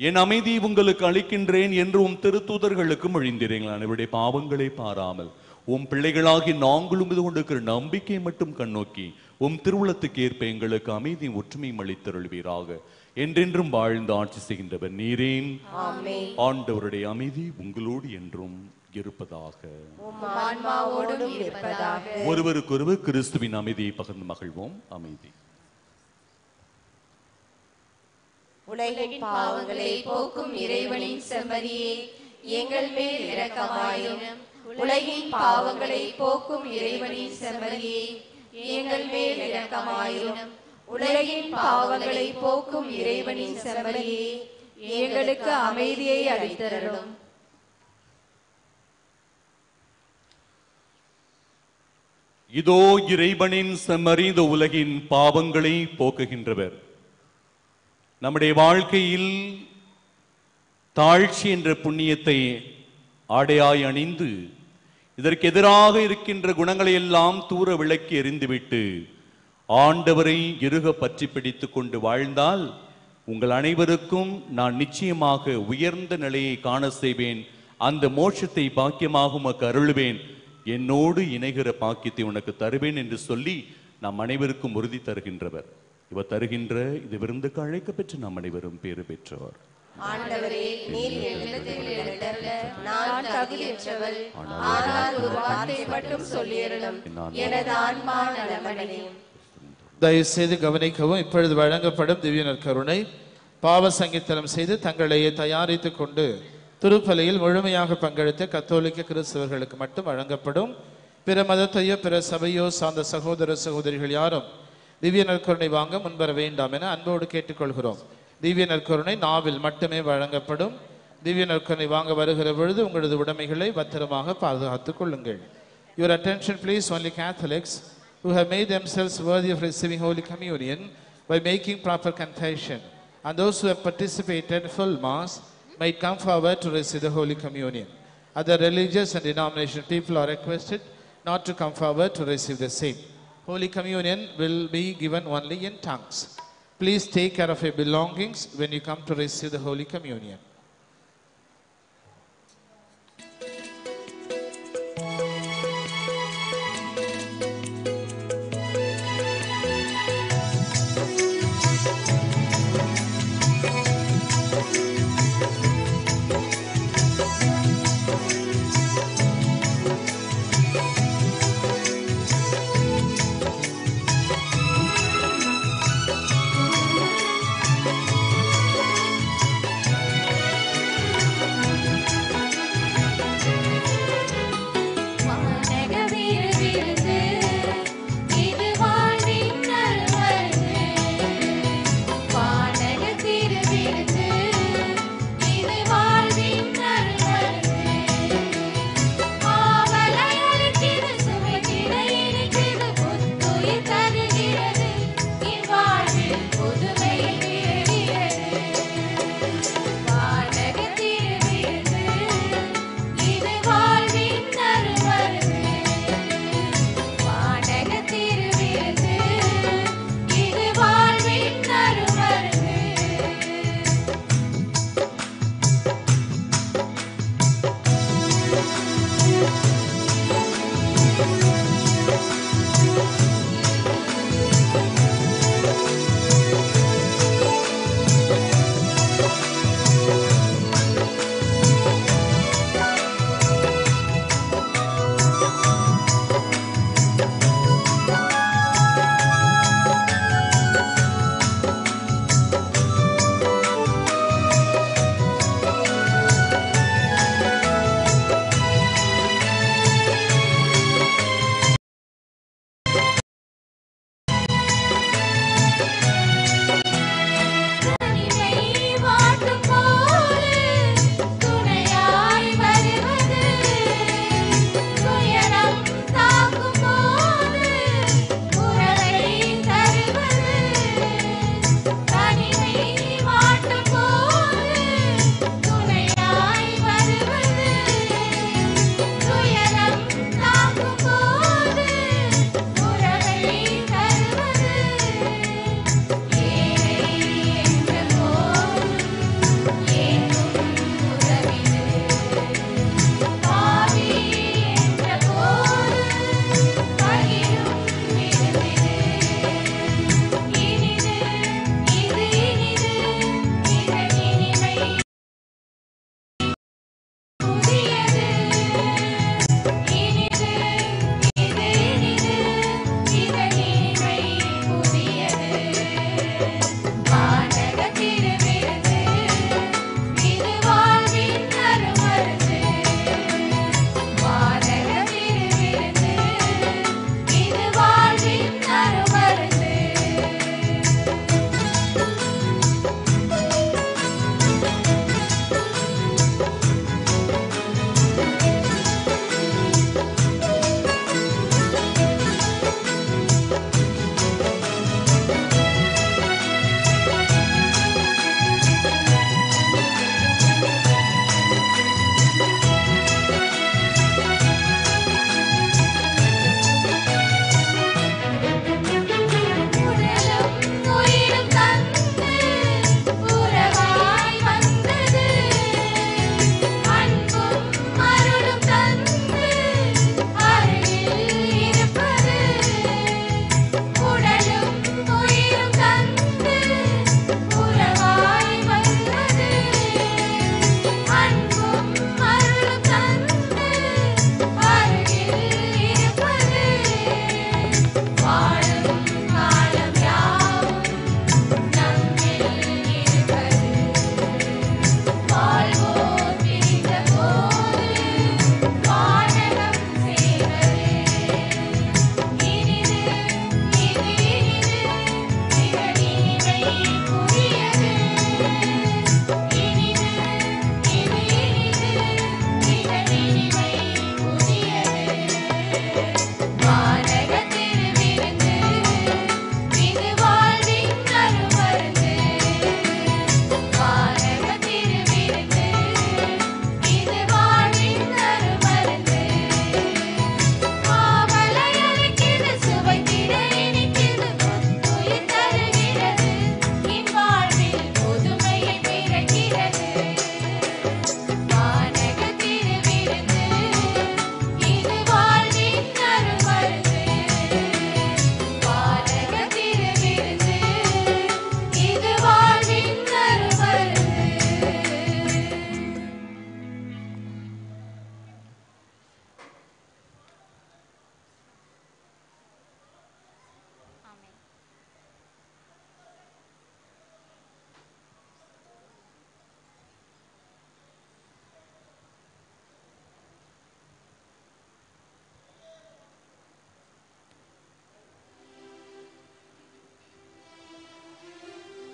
என் அமைதியை உங்களுக்கு அளிக்கின்றேன் என்று உம் திருத்தூதர்களுக்கு மொழிந்தீர்கள். அனைவருடைய பாவங்களை பாராமல் உம் பிள்ளைகளாகி நாங்களும் இது கொண்டிருக்கிற நம்பிக்கை மட்டும் கண்ணோக்கி உம் திருவுளத்துக்கு ஏற்ப எங்களுக்கு அமைதியும் ஒற்றுமையும் அளித்தருள்வீராக. என்றென்றும் வாழ்ந்து ஆட்சி செய்கின்றவர் நீரேன். ஆமென். ஆண்டவருடைய அமைதி உங்களோடு என்றும் இருப்பதாக. உம் ஆன்மாவோடும் இருப்பதாக. ஒருவருக்கொருவர் கிறிஸ்துவின் அமைதியை பகிர்ந்து மகிழ்வோம். அமைதி. உலகின் பாவங்களை போக்கும் இறைவனின் செம்மறியே, எங்கள் மேல் இரக்கமாயிரும். உலகின் பாவங்களை போக்கும் இறைவனின் செம்மறியே, எங்கள் மேல் இரக்கமாயிரும். உலகின் பாவங்களை போக்கும் இறைவனின் செம்மறியே, எங்களுக்கு அமைதியை அளித்தருளும். இதோ இறைவனின் செம்மறி இந்த உலகின் பாவங்களை போக்குகின்றவர். நம்முடைய வாழ்க்கையில் தாழ்ச்சி என்ற புண்ணியத்தை ஆடையாய் அணிந்து இதற்கு எதிராக இருக்கின்ற குணங்களை எல்லாம் தூர விளக்கி எறிந்துவிட்டு ஆண்டவரை இறுக பற்றி பிடித்துக் கொண்டு வாழ்ந்தால் உங்கள் அனைவருக்கும் நான் நிச்சயமாக உயர்ந்த நிலையை காண செய்வேன். அந்த மோட்சத்தை பாக்கியமாக உமக்கு அருளுவேன். என்னோடு இணைகிற பாக்கியத்தை உனக்கு தருவேன் என்று சொல்லி நாம் அனைவருக்கும் உறுதி தருகின்றவர். இவர் தருகின்ற இது விருந்துக்கு அழைக்க பெற்று நாம் அனைவரும் பேறு பெற்றவர். ஆண்டவரே, நீர் என் இல்லத்தில் எழுந்தருள நான் தகுதியற்றவள். ஆனால் ஒரு வார்த்தை மட்டும் சொல்லியருளும், எனது ஆன்மா நலமடையும். தயவுசெய்து கவனிக்கவும். இப்பொழுது வழங்கப்படும் திவ்ய நற்கருணை பாவ சங்கீதனம் செய்து தங்களையே தயாரித்துக் கொண்டு திருப்பலியில் முழுமையாக பங்கெடுத்த கத்தோலிக்க கிறிஸ்தவர்களுக்கு மட்டும் வழங்கப்படும். பிற மதத்தையோ பிற சபையோ சார்ந்த சகோதர சகோதரிகள் யாரும் திவ்ய நற்கருணை வாங்க முன்வர வேண்டாம் என அன்போடு கேட்டுக்கொள்கிறோம். திவ்ய நற்கருணை நாவில் மட்டுமே வழங்கப்படும். திவ்ய நற்கருணை வாங்க வருகிற பொழுது உங்களது உடைமைகளை பத்திரமாக பாதுகாத்துக் கொள்ளுங்கள். Your attention please, only Catholics who have made themselves worthy of receiving Holy Communion by making proper confession, and those who have participated in full Mass might come forward to receive the Holy Communion. Other religious and denomination people are requested not to come forward to receive the same. Holy Communion will be given only in tongues. Please take care of your belongings when you come to receive the Holy Communion.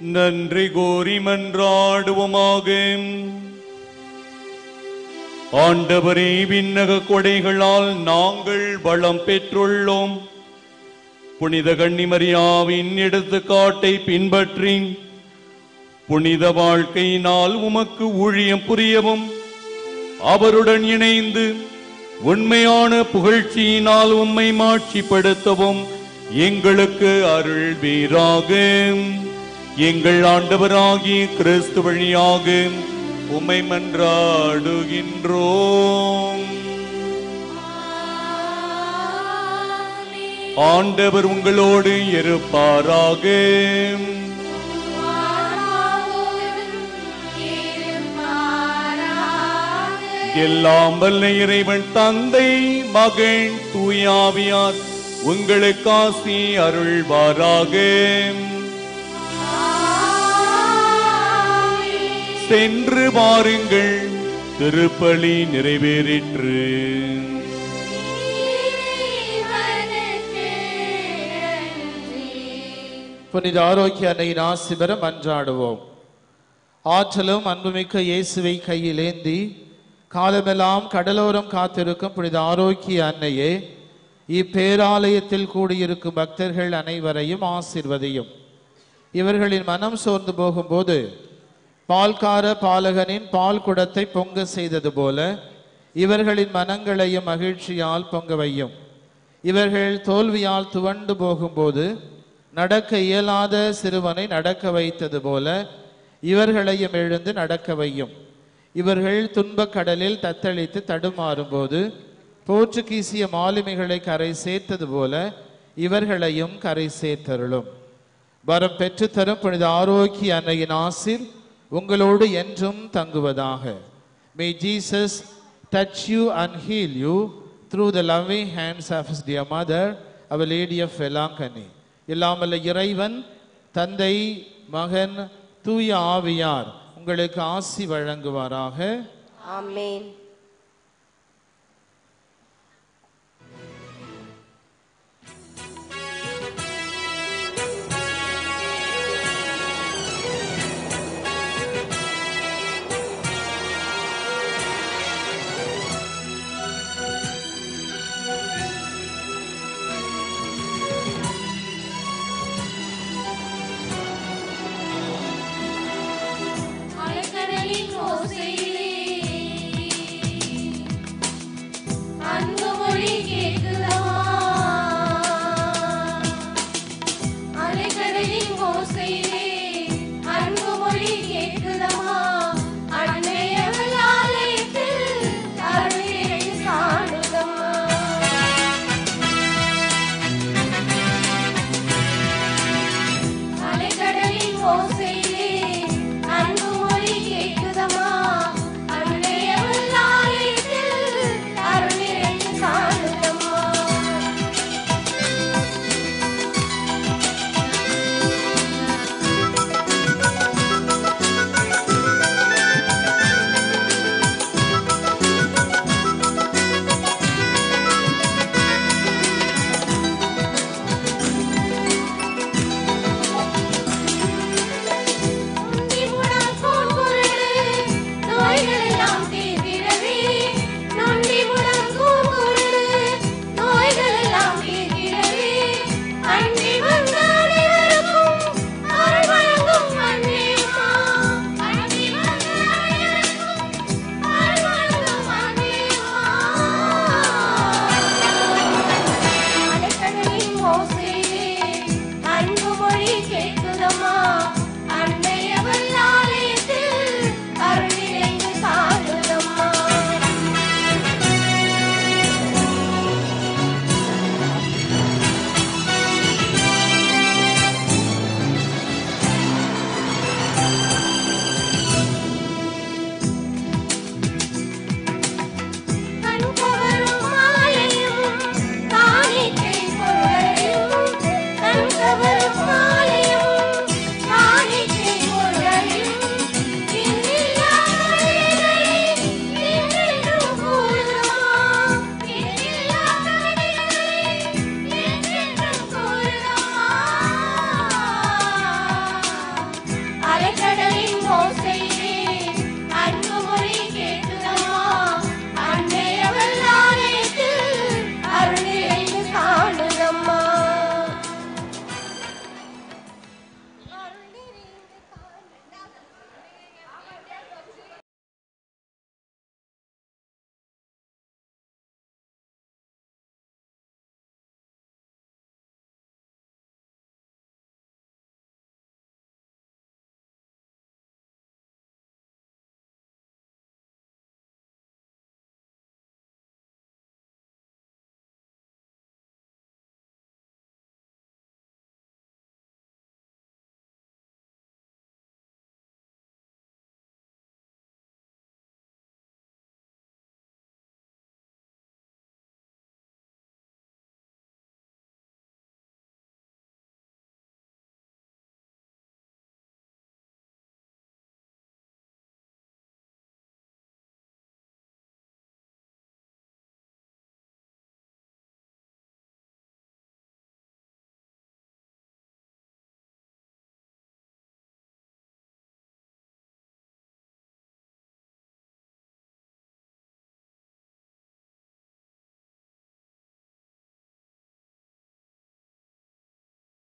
நன்றி கோரி மன்றாடுவோமாக. ஆண்டவரே, விண்ணக கொடைகளால் நாங்கள் வளம் பெற்றுள்ளோம். புனித கன்னிமரியாவின் எடுத்துக்காட்டை பின்பற்றி புனித வாழ்க்கையினால் உமக்கு ஊழியம் புரியவும், அவருடன் இணைந்து உண்மையான புகழ்ச்சியினால் உம்மை மாட்சிப்படுத்தவும் எங்களுக்கு அருள்வீராக. எங்கள் ஆண்டவராகிய கிறிஸ்து வழியாக உம்மை மன்றாடுகின்றோம். ஆண்டவர் உங்களோடு இருப்பாராக. எல்லாம் வல்ல இறைவன் தந்தை, மகன், தூயாவியார் உங்களுக்கு ஆசி அருள்வாராக. சென்று வாருங்கள், திருப்பலி நிறைவேறிற்று. புனித ஆரோக்கிய அன்னையின் ஆசி பெற மன்றாடுவோம். ஆற்றலும் அன்புமிக்க இயேசுவை கையில் ஏந்தி காலமெல்லாம் கடலோரம் காத்திருக்கும் புனித ஆரோக்கிய அன்னையே, இப்பேராலயத்தில் கூடியிருக்கும் பக்தர்கள் அனைவரையும் ஆசீர்வதியும். இவர்களின் மனம் சோர்ந்து போகும்போது பால்கார பாலகனின் பால் குடத்தை பொங்க செய்தது போல இவர்களின் மனங்களையும் மகிழ்ச்சியால் பொங்க வையும். இவர்கள் தோல்வியால் துவண்டு போகும்போது நடக்க இயலாத சிறுவனை நடக்க வைத்தது போல இவர்களையும் எழுந்து நடக்க வையும். இவர்கள் துன்பக் கடலில் தத்தளித்து தடுமாறும்போது போர்ச்சுகீசிய மாலுமிகளை கரை சேர்த்தது போல இவர்களையும் கரை சேர்த்தருளும். வரம் பெற்றுத்தரும் புனித ஆரோக்கிய அன்னையின் ஆசீர் உங்களோடு என்றும் தங்குவதாக. May Jesus touch you and heal you through the loving hands of his dear mother, Our Lady of Velankani. இல்லாமல்ல இறைவன் தந்தை, மகன், தூய ஆவியார் உங்களுக்கு ஆசி வழங்குவாராக. ஆமென்.